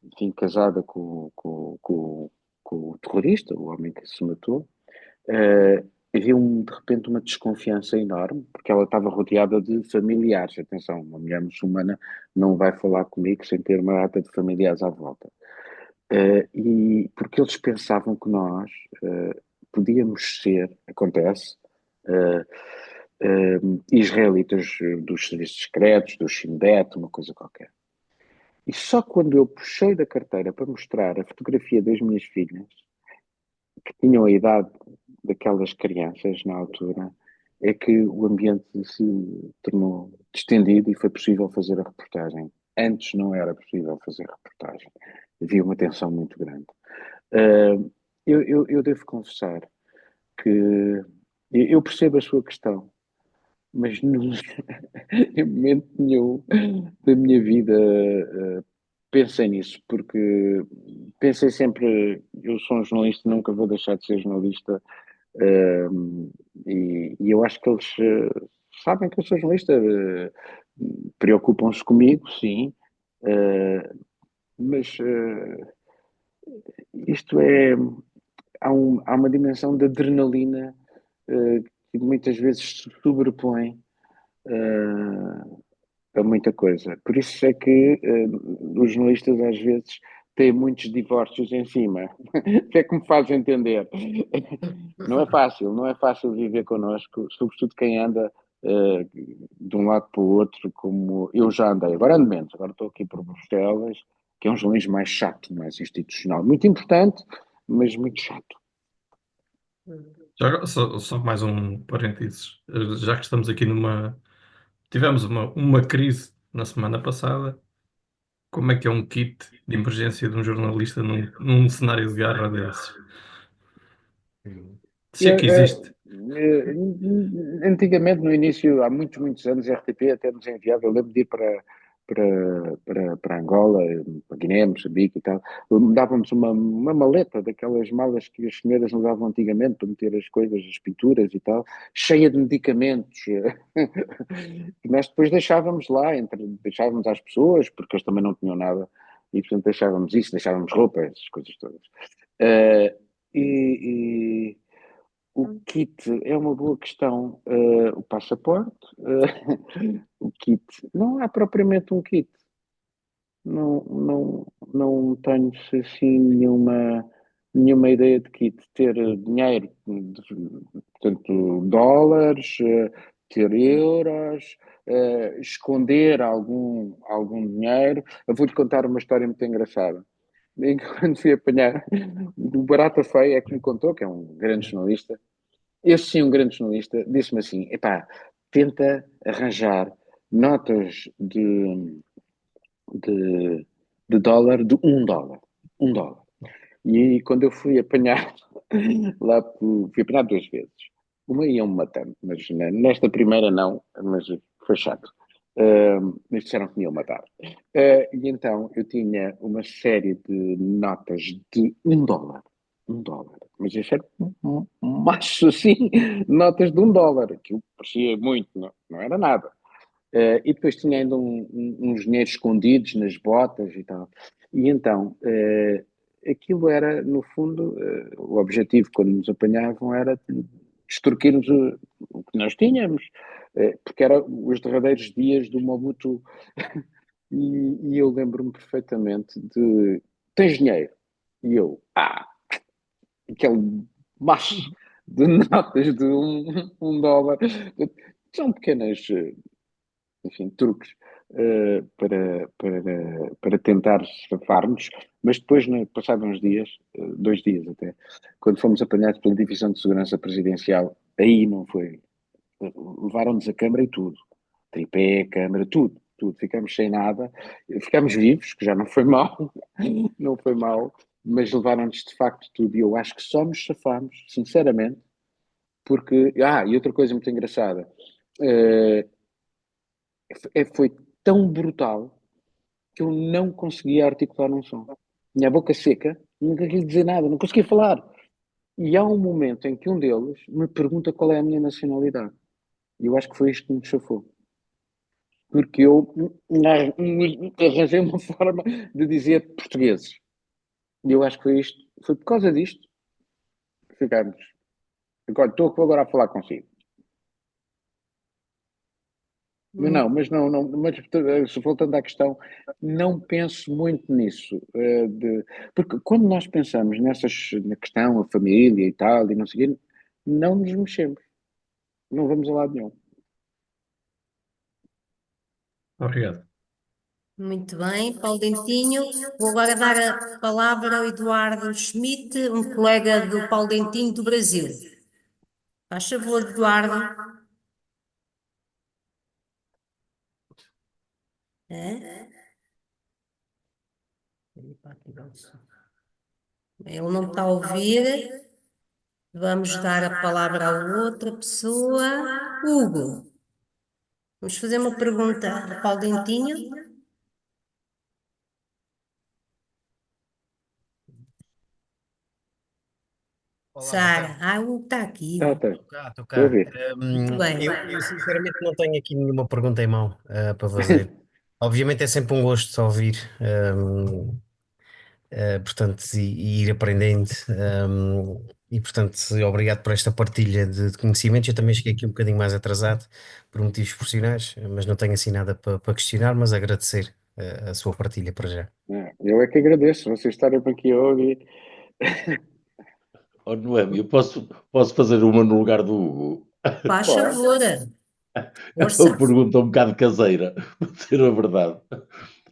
enfim, casada com o terrorista, o homem que se matou. Havia de repente uma desconfiança enorme, porque ela estava rodeada de familiares. Atenção, uma mulher muçulmana não vai falar comigo sem ter uma data de familiares à volta. E porque eles pensavam que nós, podíamos ser, acontece, israelitas dos serviços secretos, do Shin Bet, uma coisa qualquer. E só quando eu puxei da carteira para mostrar a fotografia das minhas filhas, que tinham a idade daquelas crianças na altura, é que o ambiente se tornou distendido e foi possível fazer a reportagem. Antes não era possível fazer reportagem. Havia uma tensão muito grande. Eu devo confessar que eu percebo a sua questão, mas em momento nenhum da minha vida pensei nisso, porque pensei sempre, eu sou um jornalista, nunca vou deixar de ser jornalista, e eu acho que eles sabem que eu sou jornalista, preocupam-se comigo, sim, mas isto é, há uma dimensão de adrenalina que muitas vezes se sobrepõe a muita coisa. Por isso é que os jornalistas às vezes têm muitos divórcios em cima. Que é que me faz entender? Não é fácil viver connosco, sobretudo quem anda de um lado para o outro, como eu já andei. Agora ando menos, agora estou aqui por Bruxelas, que é um jornalismo mais chato, mais institucional. Muito importante, mas muito chato. Só mais um parênteses. Já que estamos aqui tivemos uma crise na semana passada. Como é que é um kit de emergência de um jornalista num cenário de guerra desses? Se é que existe. Antigamente, no início, há muitos, muitos anos, a RTP até nos enviava, eu lembro de ir para Angola, para Guiné, Moçambique e tal, dávamos uma maleta daquelas malas que as senhoras nos davam antigamente para meter as coisas, as pinturas e tal, cheia de medicamentos, que nós depois deixávamos lá, deixávamos às pessoas, porque eles também não tinham nada, e portanto deixávamos isso, deixávamos roupa, essas coisas todas. E o kit é uma boa questão. O passaporte, o kit. Não há propriamente um kit. Não tenho assim nenhuma ideia de kit. Ter dinheiro, portanto, dólares, ter euros, esconder algum dinheiro. Eu vou-lhe contar uma história muito engraçada. Quando fui apanhar, o Barata Feia é que me contou, que é um grande jornalista, esse sim, um grande jornalista, disse-me assim: epá, tenta arranjar notas de, de dólar de $1. $1. E aí, quando eu fui apanhar, fui apanhar duas vezes. Uma iam-me matando, mas nesta primeira não, mas foi chato. Mas disseram que me iam matar. E então eu tinha uma série de notas de $1. $1. Mas isso era macho assim, notas de $1, que eu parecia muito, não era nada. E depois tinha ainda uns dinheiros escondidos nas botas e tal. E então, aquilo era, no fundo, o objetivo quando nos apanhavam era extorquirmos o que nós tínhamos, porque eram os derradeiros dias do Mobutu. E eu lembro-me perfeitamente de: tens dinheiro? E eu: aquele macho de notas de $1. São pequenas, enfim, truques para tentar safar-nos, mas depois, passados uns dias, 2 dias até, quando fomos apanhados pela Divisão de Segurança Presidencial, aí não foi. Levaram-nos a câmara e tudo. Tripé, câmara, tudo. Tudo. Ficámos sem nada. Ficámos vivos, que já não foi mal. Não foi mal. Mas levaram-nos de facto tudo. E eu acho que só nos safámos, sinceramente, porque... e outra coisa muito engraçada. Foi tão brutal que eu não conseguia articular um som. Minha boca seca, nunca quis dizer nada, não conseguia falar. E há um momento em que um deles me pergunta qual é a minha nacionalidade. E eu acho que foi isto que me chafou. Porque eu arranjei uma forma de dizer portugueses. E eu acho que foi por causa disto que ficámos. Agora, estou agora a falar consigo. Mas voltando à questão, não penso muito nisso. Porque quando nós pensamos na questão, a família e tal, e não sei o quê, não nos mexemos, não vamos a lado nenhum. Obrigado. Muito bem, Paulo Dentinho. Vou agora dar a palavra ao Eduardo Schmidt, um colega do Paulo Dentinho do Brasil. Faz favor, Eduardo. É? Ele não está a ouvir. Vamos dar a palavra a outra pessoa. Hugo, vamos fazer uma pergunta a Paulo Dentinho. Olá, boa Sara, tarde. o Hugo está aqui. Tá, Estou cá, estou estou a cá. ver. Muito bem. Eu sinceramente não tenho aqui nenhuma pergunta em mão para fazer. Obviamente é sempre um gosto ouvir, portanto, e ir aprendendo. E portanto, obrigado por esta partilha de conhecimentos. Eu também cheguei aqui um bocadinho mais atrasado por motivos profissionais, mas não tenho assim nada para questionar, mas agradecer a sua partilha para já. Eu é que agradeço vocês estarem por aqui a ouvir. Oh, Noemi, eu posso fazer uma no lugar do Hugo? Faz Pode. favor. É Força. uma pergunta um bocado caseira, para dizer a verdade.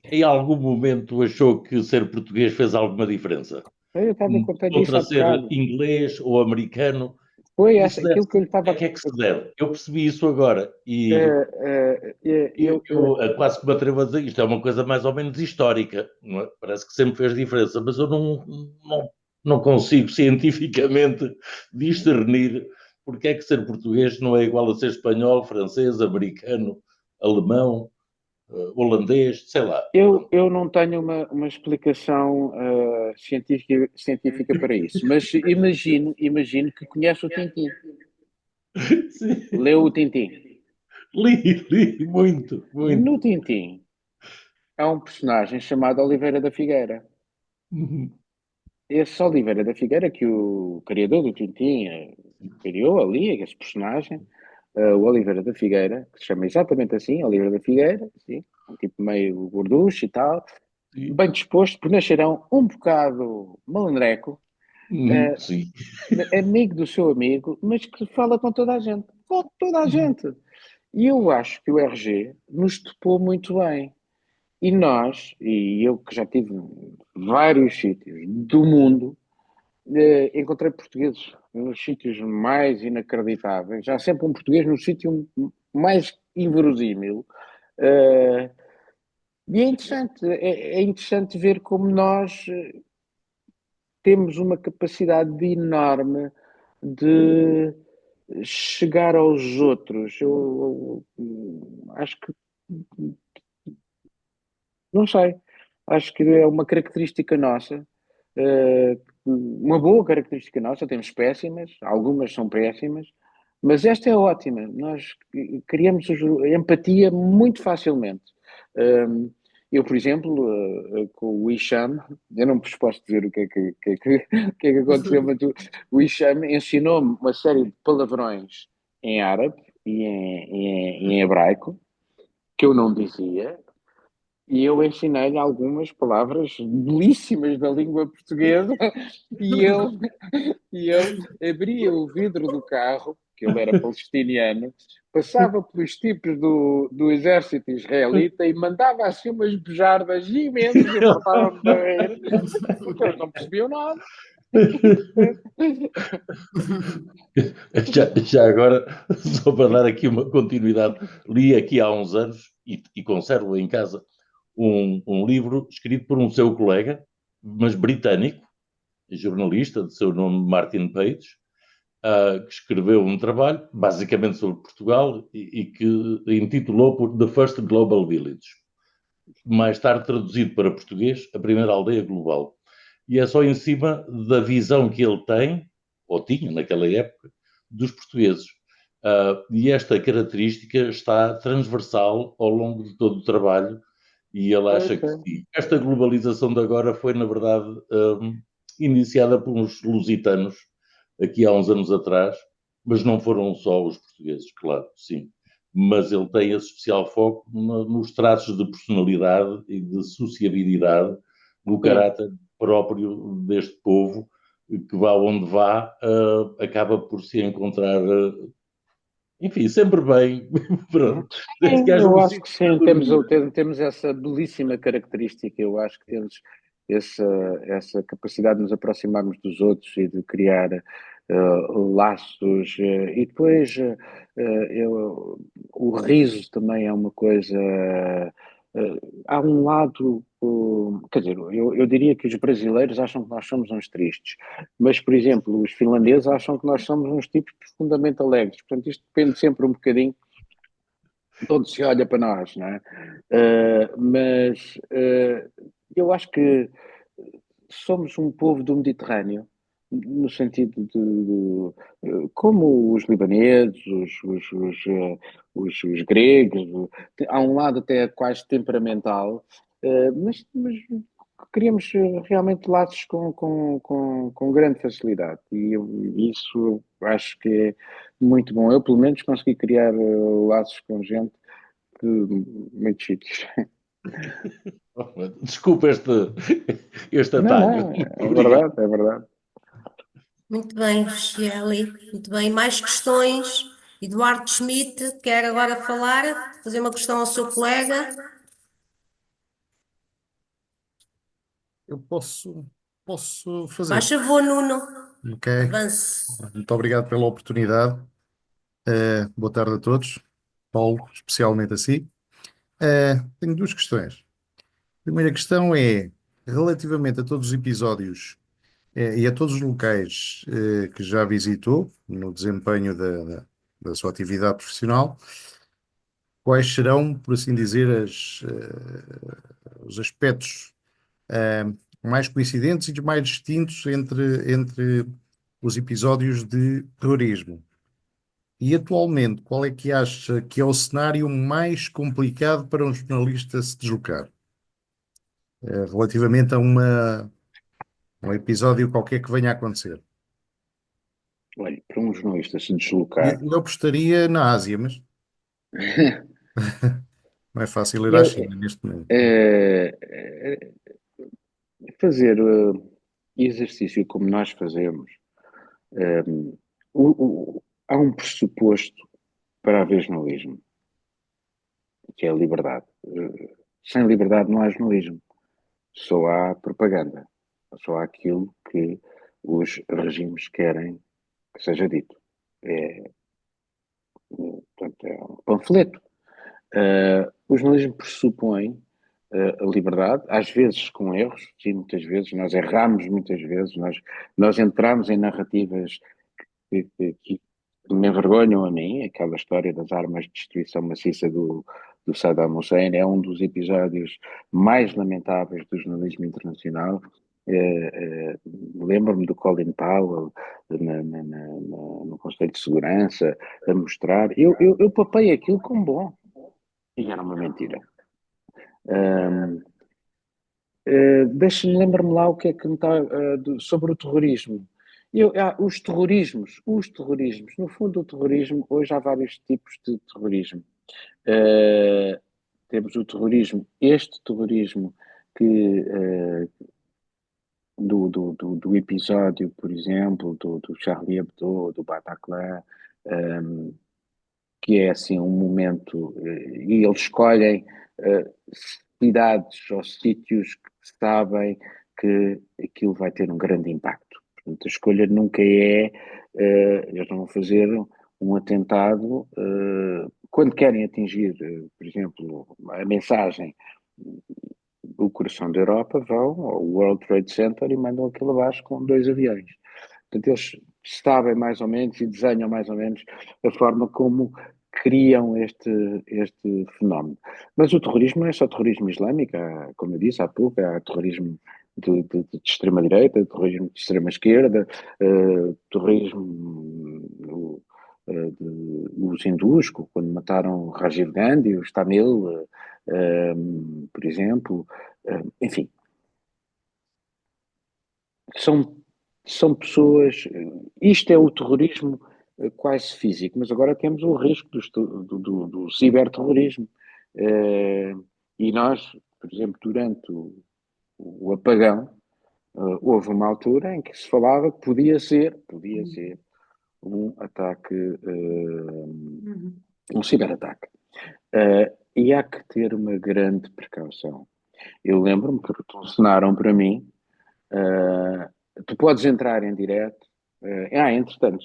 Em algum momento achou que ser português fez alguma diferença? Eu estava a contar disso Contra há ser bocado. inglês ou americano? Foi Isso aquilo que eu lhe estava a que é que se deve? Eu percebi isso agora e eu, eu quase que me atrevo a dizer isto é uma coisa mais ou menos histórica, não é? Parece que sempre fez diferença, mas eu não consigo cientificamente discernir porque é que ser português não é igual a ser espanhol, francês, americano, alemão, holandês, sei lá. eu não tenho uma explicação científica para isso, mas imagino que conhece o Tintim. Sim. Leu o Tintim. Li muito, muito. No Tintim há um personagem chamado Oliveira da Figueira. Esse Oliveira da Figueira, que o criador do Tintim criou ali, esse personagem, o Oliveira da Figueira, que se chama exatamente assim, Oliveira da Figueira, assim, um tipo meio gorducho e tal, Sim. bem disposto, por nascerão um bocado malandreco, Sim. amigo do seu amigo, mas que fala com toda a gente. Com toda a gente. E eu acho que o RG nos topou muito bem. E nós, e eu que já tive vários sítios do mundo, encontrei portugueses nos sítios mais inacreditáveis. Há sempre um português no sítio mais inverosímil. E é interessante ver como nós temos uma capacidade enorme de chegar aos outros. Eu acho que, não sei, acho que é uma característica nossa, uma boa característica nossa. Temos péssimas, algumas são péssimas, mas esta é ótima. Nós criamos empatia muito facilmente. Eu, por exemplo, com o Hicham, eu não vos posso dizer o que o que é que aconteceu, mas o Hicham ensinou-me uma série de palavrões em árabe e em hebraico que eu não dizia, e eu ensinei-lhe algumas palavras belíssimas da língua portuguesa e ele abria o vidro do carro, que ele era palestiniano, passava pelos tipos do exército israelita e mandava assim umas bujardas imensas e fartavam-me a rir, porque eles não percebiam nada. Já agora, só para dar aqui uma continuidade, li aqui há uns anos e conservo em casa um livro escrito por um seu colega, mas britânico, jornalista, de seu nome Martin Page, que escreveu um trabalho basicamente sobre Portugal e que intitulou por The First Global Village, mais tarde traduzido para português, A Primeira Aldeia Global. E é só em cima da visão que ele tem, ou tinha naquela época, dos portugueses. E esta característica está transversal ao longo de todo o trabalho, e ele acha que sim. Esta globalização de agora foi, na verdade, iniciada por uns lusitanos, aqui há uns anos atrás, mas não foram só os portugueses, claro, sim. mas ele tem esse especial foco nos traços de personalidade e de sociabilidade, no caráter próprio deste povo, que vá onde vá, acaba por se encontrar, enfim, sempre bem. Pronto. Desde que haja Eu um acho que sítio sim, de harmonia. temos essa belíssima característica. Eu acho que temos essa capacidade de nos aproximarmos dos outros e de criar laços. E depois o riso também é uma coisa. Há um lado, quer dizer, eu diria que os brasileiros acham que nós somos uns tristes, mas, por exemplo, os finlandeses acham que nós somos uns tipos profundamente alegres. Portanto, isto depende sempre um bocadinho de onde se olha para nós, não é? Mas eu acho que somos um povo do Mediterrâneo, no sentido como os libaneses, os gregos, há um lado até quase temperamental, mas criamos realmente laços com grande facilidade e isso acho que é muito bom. Eu, pelo menos, consegui criar laços com gente de muitos sítios. Desculpa este Não, atalho. não, é Obrigado. verdade, é verdade. Muito bem, Shelley. Muito bem. Mais questões? Eduardo Schmidt quer agora falar, fazer uma questão ao seu colega. Eu posso fazer. Faz favor, Nuno. Ok. Avance. Muito obrigado pela oportunidade. Boa tarde a todos. Paulo, especialmente a si. Tenho duas questões. A primeira questão é, relativamente a todos os episódios e a todos os locais que já visitou no desempenho da sua atividade profissional, quais serão, por assim dizer, os aspectos mais coincidentes e mais distintos entre os episódios de terrorismo? E atualmente, qual é que acha que é o cenário mais complicado para um jornalista se deslocar? Relativamente a um episódio qualquer que venha a acontecer. Olha, para um jornalista se deslocar, Eu apostaria na Ásia, mas não é fácil ir à eu, China neste momento. fazer exercício como nós fazemos, eh, há um pressuposto para haver jornalismo, que é a liberdade. Sem liberdade não há jornalismo, só há propaganda, só há aquilo que os regimes querem que seja dito. Portanto, é um panfleto. O jornalismo pressupõe a liberdade, às vezes com erros, sim, muitas vezes, nós erramos muitas vezes, nós entramos em narrativas que me envergonham a mim, aquela história das armas de destruição maciça do Saddam Hussein é um dos episódios mais lamentáveis do jornalismo internacional. Lembro-me do Colin Powell no Conselho de Segurança a mostrar, eu papei aquilo como bom e era uma mentira. Deixa-me lembrar-me lá o que é que me está sobre o terrorismo. Os terrorismos, no fundo o terrorismo, hoje há vários tipos de terrorismo. Temos o terrorismo, este terrorismo que do episódio, por exemplo, do Charlie Hebdo, do Bataclan, que é assim um momento, e eles escolhem cidades ou sítios que sabem que aquilo vai ter um grande impacto. Portanto, a escolha nunca é, eles não vão fazer um atentado, quando querem atingir, por exemplo, a mensagem do coração da Europa, vão ao World Trade Center e mandam aquilo abaixo com 2 aviões. Portanto, eles sabem mais ou menos e desenham mais ou menos a forma como criam este fenómeno. Mas o terrorismo não é só terrorismo islâmico, como eu disse há pouco, há terrorismo de extrema-direita, terrorismo de extrema-esquerda, terrorismo os hindus, quando mataram Rajiv Gandhi, os Tamil, por exemplo, enfim. São pessoas, isto é o terrorismo quase físico, mas agora temos o risco do ciberterrorismo. E nós, por exemplo, durante o apagão, houve uma altura em que se falava que podia ser um ataque, um ciberataque. E há que ter uma grande precaução. Eu lembro-me que telefonaram para mim, tu podes entrar em direto. Entretanto,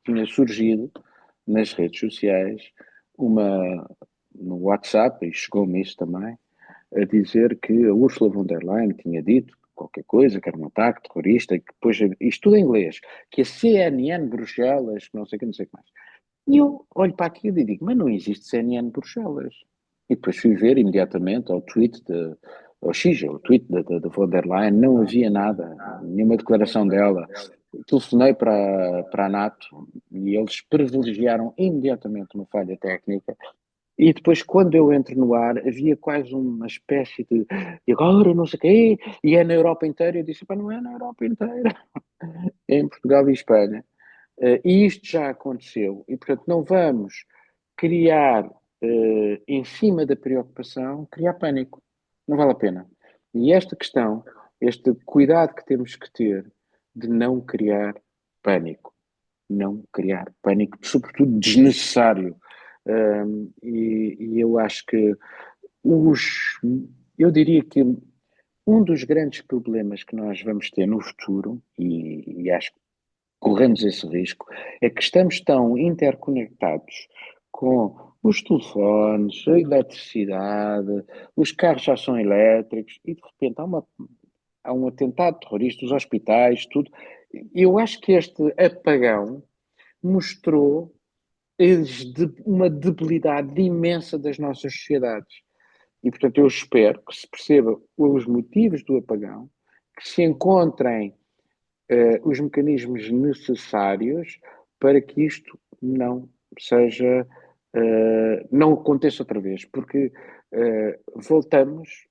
tinha surgido nas redes sociais no WhatsApp, e chegou-me isso também, a dizer que a Ursula von der Leyen tinha dito qualquer coisa, que era um ataque terrorista, e que depois, isto tudo em inglês, que a CNN Bruxelas, que não sei o que, não sei o que mais. E eu olho para aquilo e digo, mas não existe CNN Bruxelas. E depois fui ver imediatamente ao X, ao tweet da von der Leyen, não havia nada, nenhuma declaração dela. Telefonei para a NATO e eles privilegiaram imediatamente uma falha técnica. E depois, quando eu entro no ar, havia quase uma espécie de e agora não sei o quê, e é na Europa inteira. Eu disse, pá, não é na Europa inteira, é em Portugal e Espanha. E isto já aconteceu, e portanto não vamos criar, em cima da preocupação, criar pânico. Não vale a pena. E esta questão, este cuidado que temos que ter de não criar pânico. Não criar pânico, sobretudo desnecessário. E eu acho que eu diria que um dos grandes problemas que nós vamos ter no futuro, e acho que corremos esse risco, é que estamos tão interconectados com os telefones, a eletricidade, os carros já são elétricos, e de repente há um atentado terrorista, os hospitais, tudo. Eu acho que este apagão mostrou uma debilidade imensa das nossas sociedades. E, portanto, eu espero que se perceba os motivos do apagão, que se encontrem os mecanismos necessários para que isto não seja, não aconteça outra vez, porque voltamos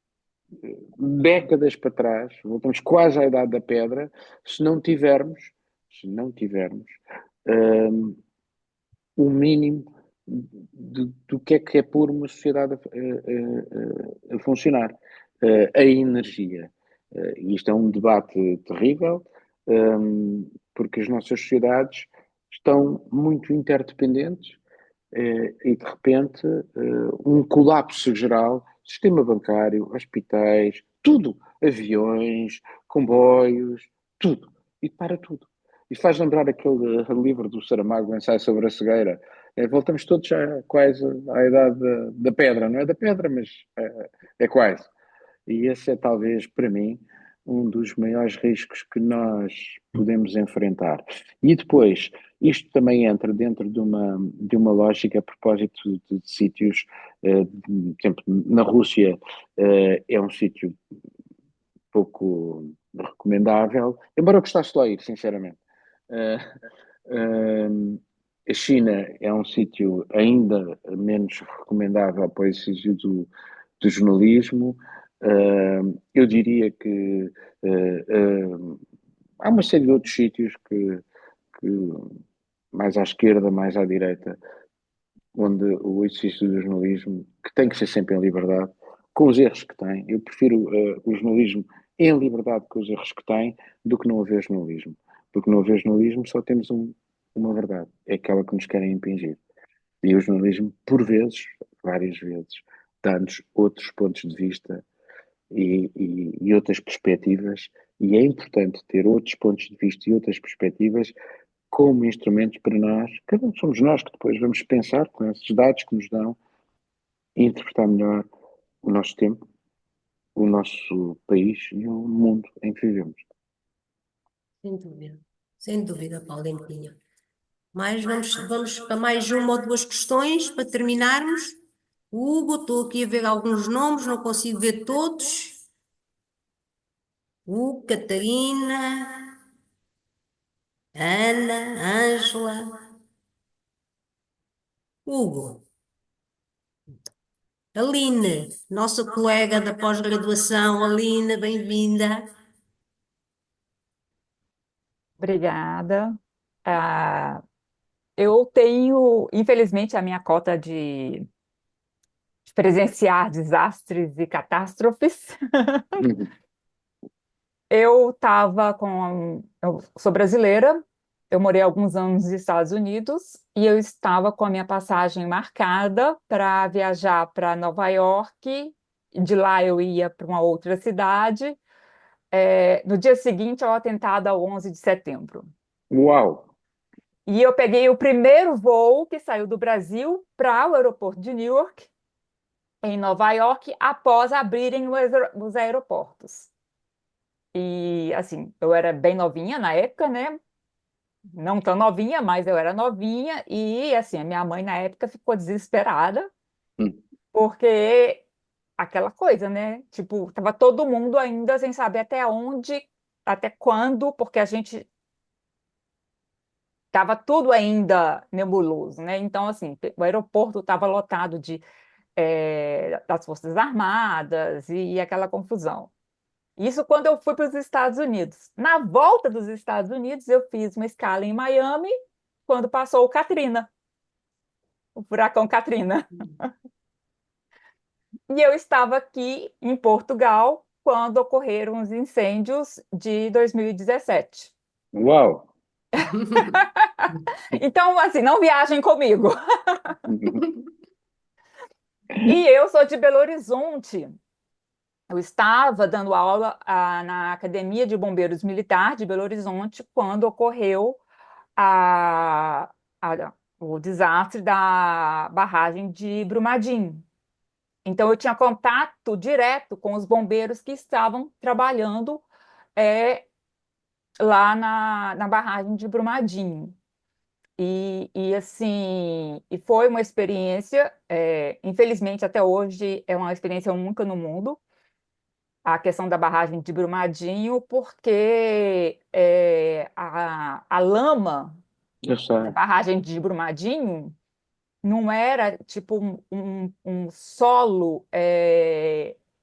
décadas para trás, voltamos quase à Idade da Pedra, se não tivermos o mínimo do que é pôr uma sociedade a funcionar. A energia. E isto é um debate terrível, porque as nossas sociedades estão muito interdependentes e, de repente, um colapso geral, sistema bancário, hospitais, tudo, aviões, comboios, tudo. E para tudo. Isto faz lembrar aquele livro do Saramago, o Ensaio sobre a Cegueira. Voltamos todos já quase à idade da pedra. Não é da pedra, mas é quase. E esse é talvez, para mim, um dos maiores riscos que nós podemos enfrentar. E depois, isto também entra dentro de uma lógica a propósito de sítios, por exemplo, na Rússia é um sítio pouco recomendável, embora eu gostasse de lá ir, sinceramente. A China é um sítio ainda menos recomendável para o exercício do jornalismo. Eu diria que há uma série de outros sítios que mais à esquerda, mais à direita, onde o exercício do jornalismo, que tem que ser sempre em liberdade, com os erros que tem. Eu prefiro o jornalismo em liberdade com os erros que tem, do que não haver jornalismo. Porque não haver jornalismo só temos uma verdade, é aquela que nos querem impingir. E o jornalismo, por vezes, várias vezes, dá-nos outros pontos de vista e outras perspectivas, e é importante ter outros pontos de vista e outras perspectivas como instrumentos para nós, cada um somos nós que depois vamos pensar com esses dados que nos dão e interpretar melhor o nosso tempo, o nosso país e o mundo em que vivemos. Sem dúvida, Paulinho Pinho. Mas vamos para mais uma ou duas questões para terminarmos. Hugo, estou aqui a ver alguns nomes, não consigo ver todos. Hugo, Catarina, Ana, Ângela. Hugo. Aline, nossa colega da pós-graduação. Aline, bem-vinda. Obrigada. eu tenho, infelizmente, a minha cota de presenciar desastres e catástrofes. Eu sou brasileira, eu morei alguns anos nos Estados Unidos e eu estava com a minha passagem marcada para viajar para Nova York. E de lá eu ia para uma outra cidade, no dia seguinte ao atentado ao 11 de setembro. Uau! E eu peguei o primeiro voo que saiu do Brasil para o aeroporto de Newark, em Nova York, após abrirem os aeroportos. E, assim, eu era bem novinha na época, né? Não tão novinha, mas eu era novinha. E, assim, a minha mãe, na época, ficou desesperada, Hum. porque aquela coisa, né? Tipo, tava todo mundo ainda sem saber até onde, até quando, porque a gente tava tudo ainda nebuloso, né? Então, assim, o aeroporto estava lotado das Forças Armadas e aquela confusão. Isso quando eu fui para os Estados Unidos. Na volta dos Estados Unidos, eu fiz uma escala em Miami, quando passou o Katrina, o furacão Katrina. E eu estava aqui em Portugal quando ocorreram os incêndios de 2017. Uau! Então, assim, não viajem comigo. E eu sou de Belo Horizonte. Eu estava dando aula na Academia de Bombeiros Militar de Belo Horizonte quando ocorreu a- o desastre da barragem de Brumadinho. Então, eu tinha contato direto com os bombeiros que estavam trabalhando lá na barragem de Brumadinho. E foi uma experiência, infelizmente, até hoje, é uma experiência única no mundo, a questão da barragem de Brumadinho, porque a lama Eu sei. da barragem de Brumadinho não era tipo um solo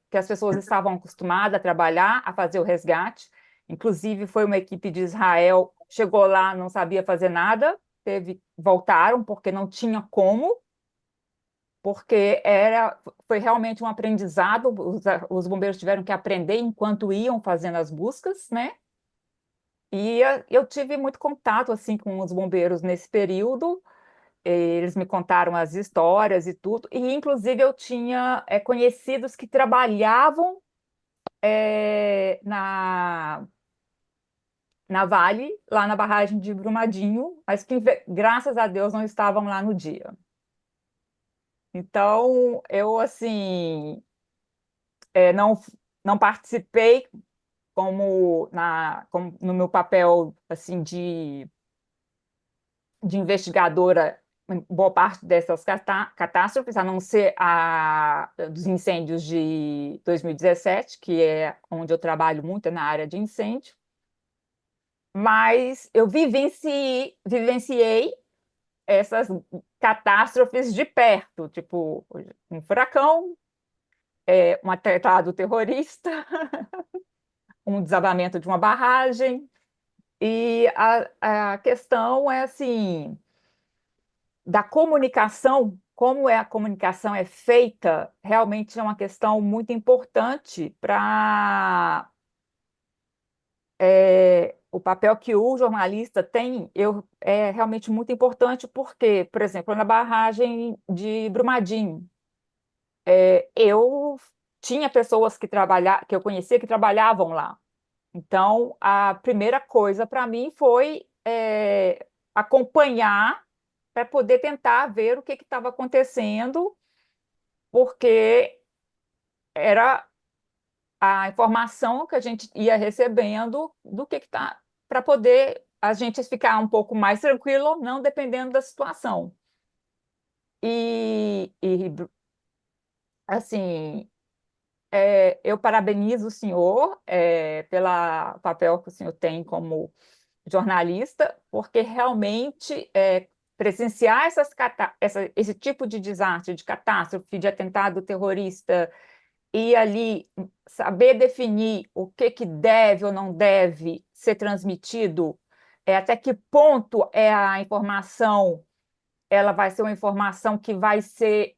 que as pessoas estavam acostumadas a trabalhar, a fazer o resgate. Inclusive, foi uma equipe de Israel, chegou lá, não sabia fazer nada, voltaram porque não tinha como, porque foi realmente um aprendizado, os bombeiros tiveram que aprender enquanto iam fazendo as buscas, né? E eu tive muito contato assim com os bombeiros nesse período. Eles me contaram as histórias e tudo, e inclusive eu tinha conhecidos que trabalhavam na Vale, lá na barragem de Brumadinho, mas que, graças a Deus, não estavam lá no dia. Então, eu, assim, não participei como no meu papel, assim, de investigadora em boa parte dessas catástrofes, a não ser dos incêndios de 2017, que é onde eu trabalho muito, na área de incêndio. Mas eu vivenciei essas catástrofes de perto, tipo um furacão, um atentado terrorista, um desabamento de uma barragem. E a questão é assim, da comunicação, como a comunicação é feita, realmente é uma questão muito importante para o papel que o jornalista tem. É realmente muito importante porque, por exemplo, na barragem de Brumadinho, eu tinha pessoas que eu conhecia que trabalhavam lá. Então, a primeira coisa para mim foi acompanhar para poder tentar ver o que estava acontecendo, porque era a informação que a gente ia recebendo do que está, para poder a gente ficar um pouco mais tranquilo ou não, dependendo da situação. E assim, eu parabenizo o senhor pelo papel que o senhor tem como jornalista, porque realmente presenciar esse tipo de desastre, de catástrofe, de atentado terrorista, e ali saber definir o que deve ou não deve ser transmitido até que ponto a informação ela vai ser uma informação que vai ser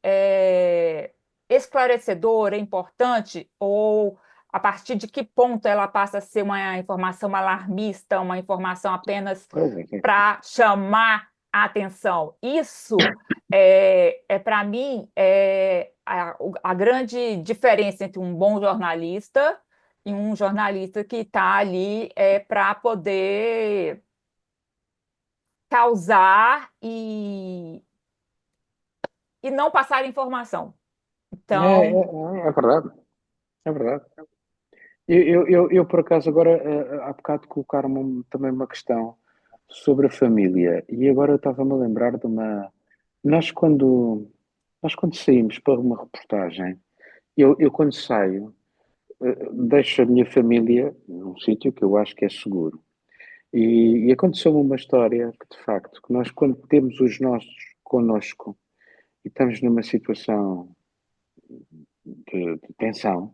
esclarecedora, importante, ou a partir de que ponto ela passa a ser uma informação alarmista, uma informação apenas para chamar a atenção. Isso para mim, a grande diferença entre um bom jornalista e um jornalista que está ali para poder causar e não passar informação. Então, É verdade, é verdade. Eu, por acaso, agora, há bocado colocaram-me também uma questão sobre a família, e agora eu estava-me a lembrar de uma. Nós, quando, nós, quando saímos para uma reportagem, eu quando saio, deixo a minha família num sítio que eu acho que é seguro. E aconteceu-me uma história que, de facto, que nós, quando temos os nossos connosco e estamos numa situação de tensão,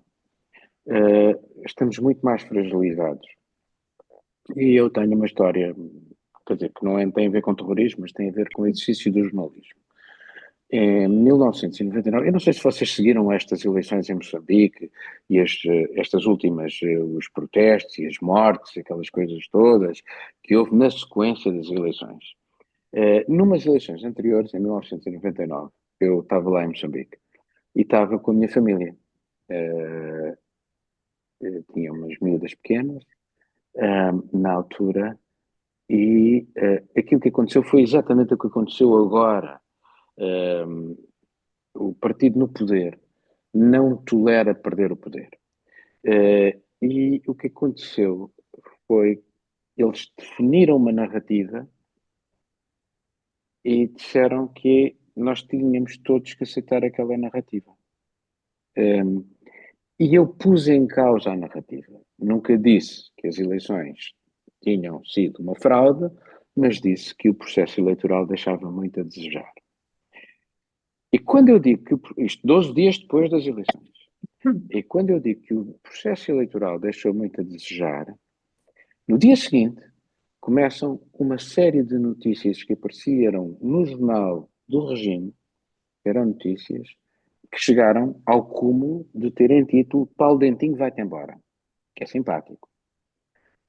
estamos muito mais fragilizados. E eu tenho uma história, quer dizer, que não tem a ver com terrorismo, mas tem a ver com o exercício do jornalismo. Em 1999, eu não sei se vocês seguiram estas eleições em Moçambique e estas últimas, os protestos e as mortes, aquelas coisas todas que houve na sequência das eleições. Numas eleições anteriores, em 1999, eu estava lá em Moçambique e estava com a minha família. Tinha umas miúdas pequenas, na altura, e aquilo que aconteceu foi exatamente o que aconteceu agora. O partido no poder não tolera perder o poder. E o que aconteceu foi eles definiram uma narrativa e disseram que nós tínhamos todos que aceitar aquela narrativa. E eu pus em causa a narrativa. Nunca disse que as eleições tinham sido uma fraude, mas disse que o processo eleitoral deixava muito a desejar. E quando eu digo que isto 12 dias depois das eleições, e quando eu digo que o processo eleitoral deixou muito a desejar, no dia seguinte começam uma série de notícias que apareceram no jornal do regime, que eram notícias que chegaram ao cúmulo de terem título Paulo Dentinho vai-te embora, que é simpático.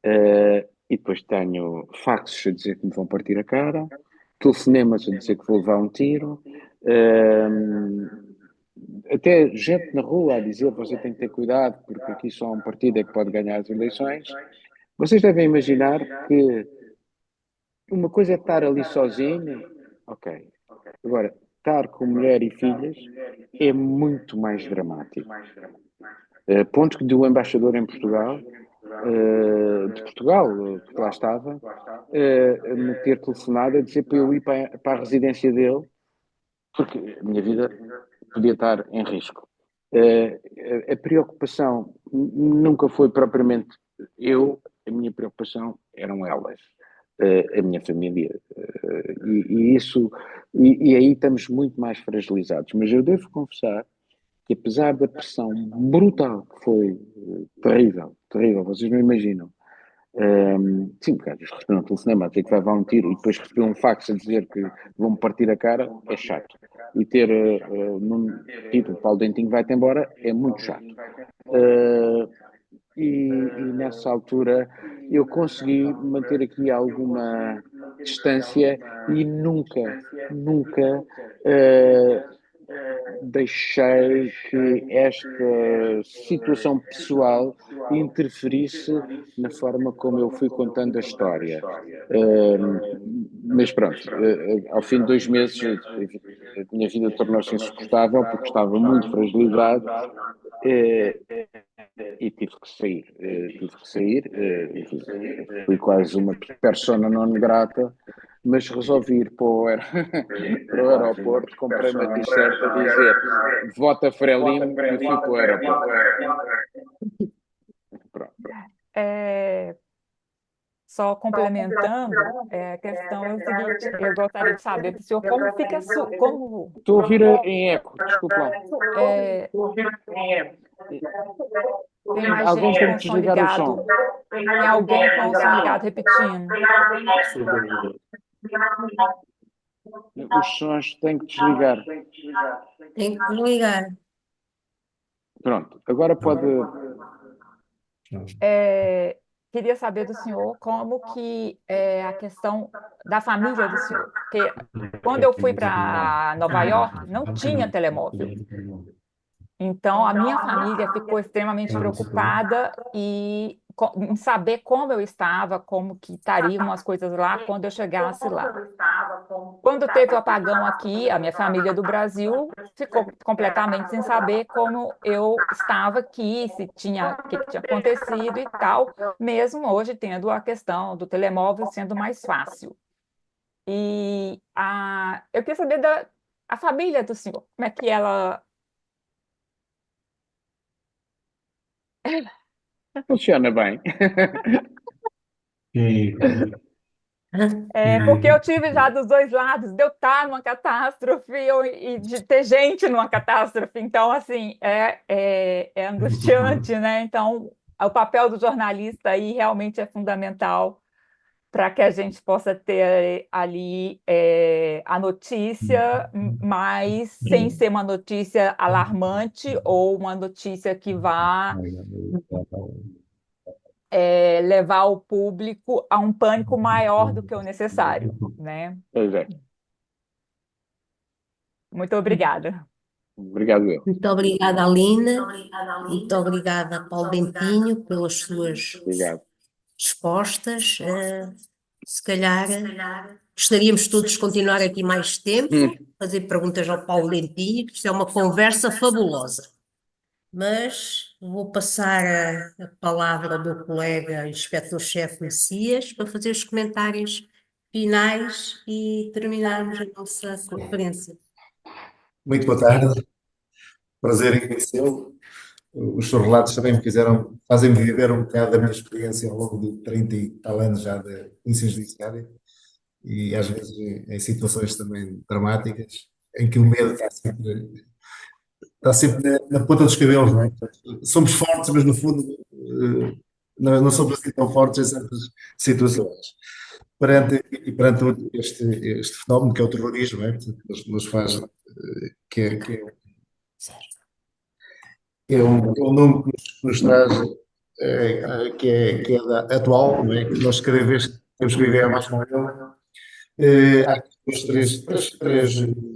E depois tenho faxes a dizer que me vão partir a cara, telefonemas a dizer que vou levar um tiro, até gente na rua a dizer você tem que ter cuidado porque aqui só um partido é que pode ganhar as eleições. Vocês devem imaginar que uma coisa é estar ali sozinho, ok. Agora, estar com mulher e filhas é muito mais dramático. Ponto que do embaixador em Portugal, de Portugal, que lá estava, me ter telefonado a dizer para eu ir para a residência dele, porque a minha vida podia estar em risco. A preocupação nunca foi propriamente a minha preocupação eram elas, a minha família, e aí estamos muito mais fragilizados. Mas eu devo confessar que apesar da pressão brutal que foi, terrível, terrível, vocês não imaginam. Sim, porque receber um telefonema a dizer que vai levar um tiro e depois receber um fax a dizer que vão-me partir a cara é chato. E ter num título Paulo Dentinho vai-te embora é muito chato. E nessa altura eu consegui manter aqui alguma distância e nunca deixei que esta situação pessoal interferisse na forma como eu fui contando a história. Mas pronto, ao fim de 2 meses a minha vida tornou-se insuportável porque estava muito fragilizado e tive que sair, enfim, fui quase uma persona non grata, mas resolvi ir para o aeroporto, comprei uma t-shirt a dizer vota Frelimo e fui para o aeroporto. Pronto. só complementando, a questão é o seguinte, eu gostaria de saber do senhor como fica, como Estou a ouvir em eco, desculpa lá. tem mais Alguém gente tem com que som desligar o ligado, som. tem alguém com o som ligado repetindo. Os sons têm que desligar. Tem que desligar. Pronto, agora pode. Queria saber do senhor como que é a questão da família do senhor, porque quando eu fui para Nova York, não tinha telemóvel. Então, a minha família ficou extremamente preocupada em saber como eu estava, como que estariam as coisas lá quando eu chegasse lá. Quando teve o apagão aqui, a minha família do Brasil ficou completamente sem saber como eu estava aqui, o que tinha acontecido e tal, mesmo hoje tendo a questão do telemóvel sendo mais fácil. Eu queria saber a família do senhor, como é que ela... Funciona bem. Porque eu tive já dos dois lados, de eu estar numa catástrofe e de ter gente numa catástrofe. Então, assim, é angustiante, né? Então, o papel do jornalista aí realmente é fundamental para que a gente possa ter ali a notícia, mas sem ser uma notícia alarmante ou uma notícia que vá levar o público a um pânico maior do que o necessário, né? Pois é. Muito obrigada. Obrigado, eu. Muito obrigada, Aline. Muito obrigada, Paulo Bentinho, pelas suas Obrigado. respostas. Se calhar gostaríamos todos de continuar aqui mais tempo, fazer perguntas ao Paulo Bentinho, que isto é uma conversa fabulosa. Mas vou passar a palavra ao meu colega inspetor-chefe Messias para fazer os comentários finais e terminarmos a nossa conferência. Muito boa tarde, prazer em conhecê-lo. Os seus relatos também fazem-me viver um bocado da minha experiência ao longo de 30 e tal anos já de ensino judiciário e às vezes em situações também dramáticas, em que o medo está sempre na ponta dos cabelos, não é? Somos fortes, mas no fundo não somos assim tão fortes em certas situações. Perante este fenómeno que é o terrorismo, não é? Que nos faz, é um número que nos traz, que é atual, não é? Que nós cada vez temos que viver mais com ele. Há três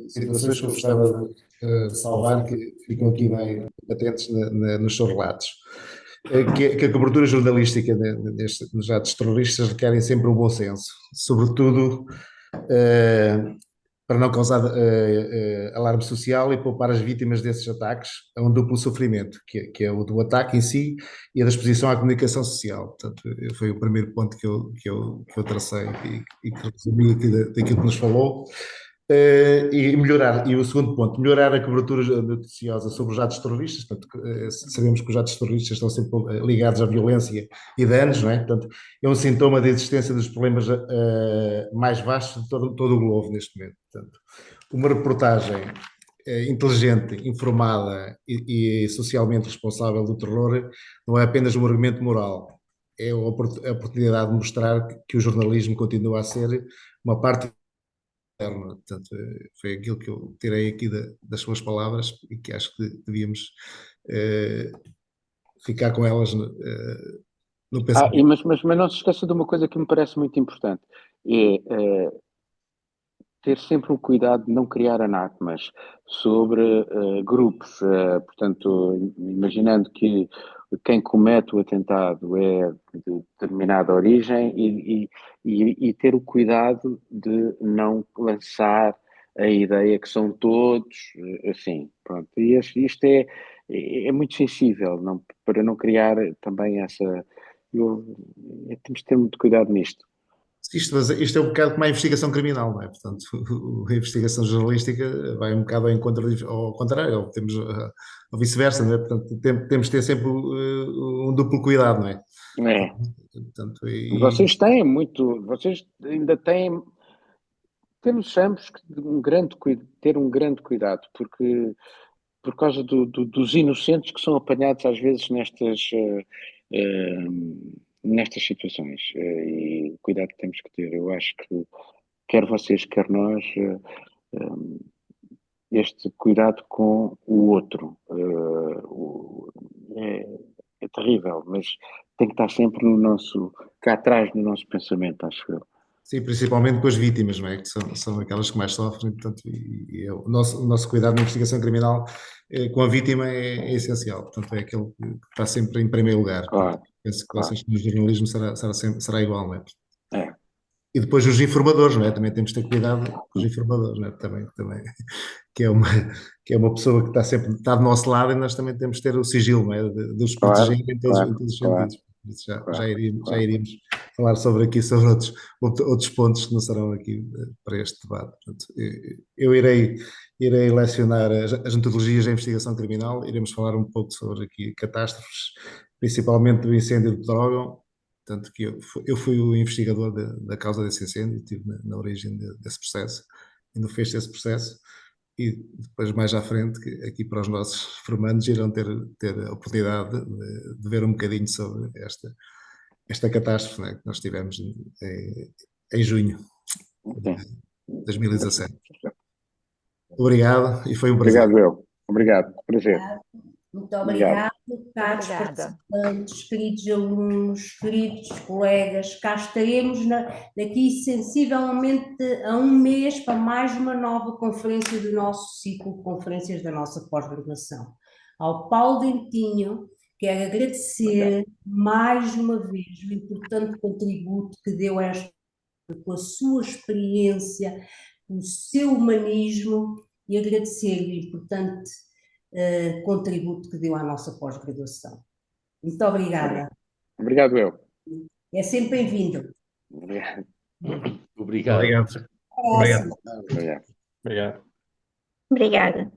situações que eu gostava de salvar, que ficam aqui bem patentes nos seus relatos. Que a cobertura jornalística nos atos terroristas requerem sempre um bom senso, sobretudo para não causar alarme social e poupar as vítimas desses ataques a um duplo sofrimento, que é o do ataque em si e a da exposição à comunicação social. Portanto, foi o primeiro ponto que eu tracei e que resumi aqui daquilo que nos falou. E o segundo ponto, melhorar a cobertura noticiosa sobre os atos terroristas. Portanto, sabemos que os atos terroristas estão sempre ligados à violência e danos, não é? Portanto, é um sintoma da existência dos problemas mais vastos de todo o globo neste momento. Portanto, uma reportagem inteligente, informada e socialmente responsável do terror não é apenas um argumento moral, é a oportunidade de mostrar que o jornalismo continua a ser uma parte. Portanto, foi aquilo que eu tirei aqui das suas palavras e que acho que devíamos ficar com elas no pensamento. Mas não se esqueça de uma coisa que me parece muito importante, é ter sempre o cuidado de não criar anátemas sobre grupos, portanto, imaginando que quem comete o atentado é de determinada origem e ter o cuidado de não lançar a ideia que são todos assim, pronto. E isto é muito sensível, para não criar também temos de ter muito cuidado nisto. Isto é um bocado como a investigação criminal, não é? Portanto, a investigação jornalística vai um bocado ao contrário, ou vice-versa, não é? Portanto, temos de ter sempre um duplo cuidado, não é? É. Portanto, Vocês ainda têm, temos ambos que ter um grande cuidado, porque por causa dos inocentes que são apanhados às vezes nestas situações, e o cuidado que temos que ter. Eu acho que quer vocês, quer nós, este cuidado com o outro é terrível, mas tem que estar sempre cá atrás no nosso pensamento, acho eu. sim, principalmente com as vítimas, não é? Que são aquelas que mais sofrem, portanto, o nosso cuidado na investigação criminal com a vítima é essencial, portanto, é aquele que está sempre em primeiro lugar. Claro, Portanto, penso que claro. vocês no jornalismo será igual, não é? É. E depois os informadores, não é? Também temos de ter cuidado com os informadores, não é? Também, que é uma, que é uma pessoa que está do nosso lado, e nós também temos de ter o sigilo, não é? De os Claro, proteger em todos os claro, sentidos. Isso já claro. iríamos falar sobre outros pontos que não serão aqui para este debate. Portanto, eu irei lecionar as metodologias da investigação criminal, iremos falar um pouco sobre aqui catástrofes, principalmente do incêndio de Trógon, tanto que eu fui o investigador da causa desse incêndio, estive na origem desse processo, ainda fez esse processo, e depois mais à frente, aqui para os nossos formandos, irão ter a oportunidade de ver um bocadinho sobre esta catástrofe, né, que nós tivemos em junho de 2017. Obrigado, e foi um prazer. Obrigado, prazer. Muito obrigado, caros Obrigada. participantes, queridos alunos, queridos colegas. Cá estaremos daqui sensivelmente a um mês para mais uma nova conferência do nosso ciclo de conferências da nossa pós-graduação. Ao Paulo Dentinho, quero agradecer mais uma vez o importante contributo que deu com a sua experiência, com o seu humanismo, e agradecer-lhe o importante contributo que deu à nossa pós-graduação. Muito obrigada. Obrigado, eu. É sempre bem-vindo. Obrigado. Obrigado. Obrigado. Obrigado. Obrigado. Obrigado. Obrigada.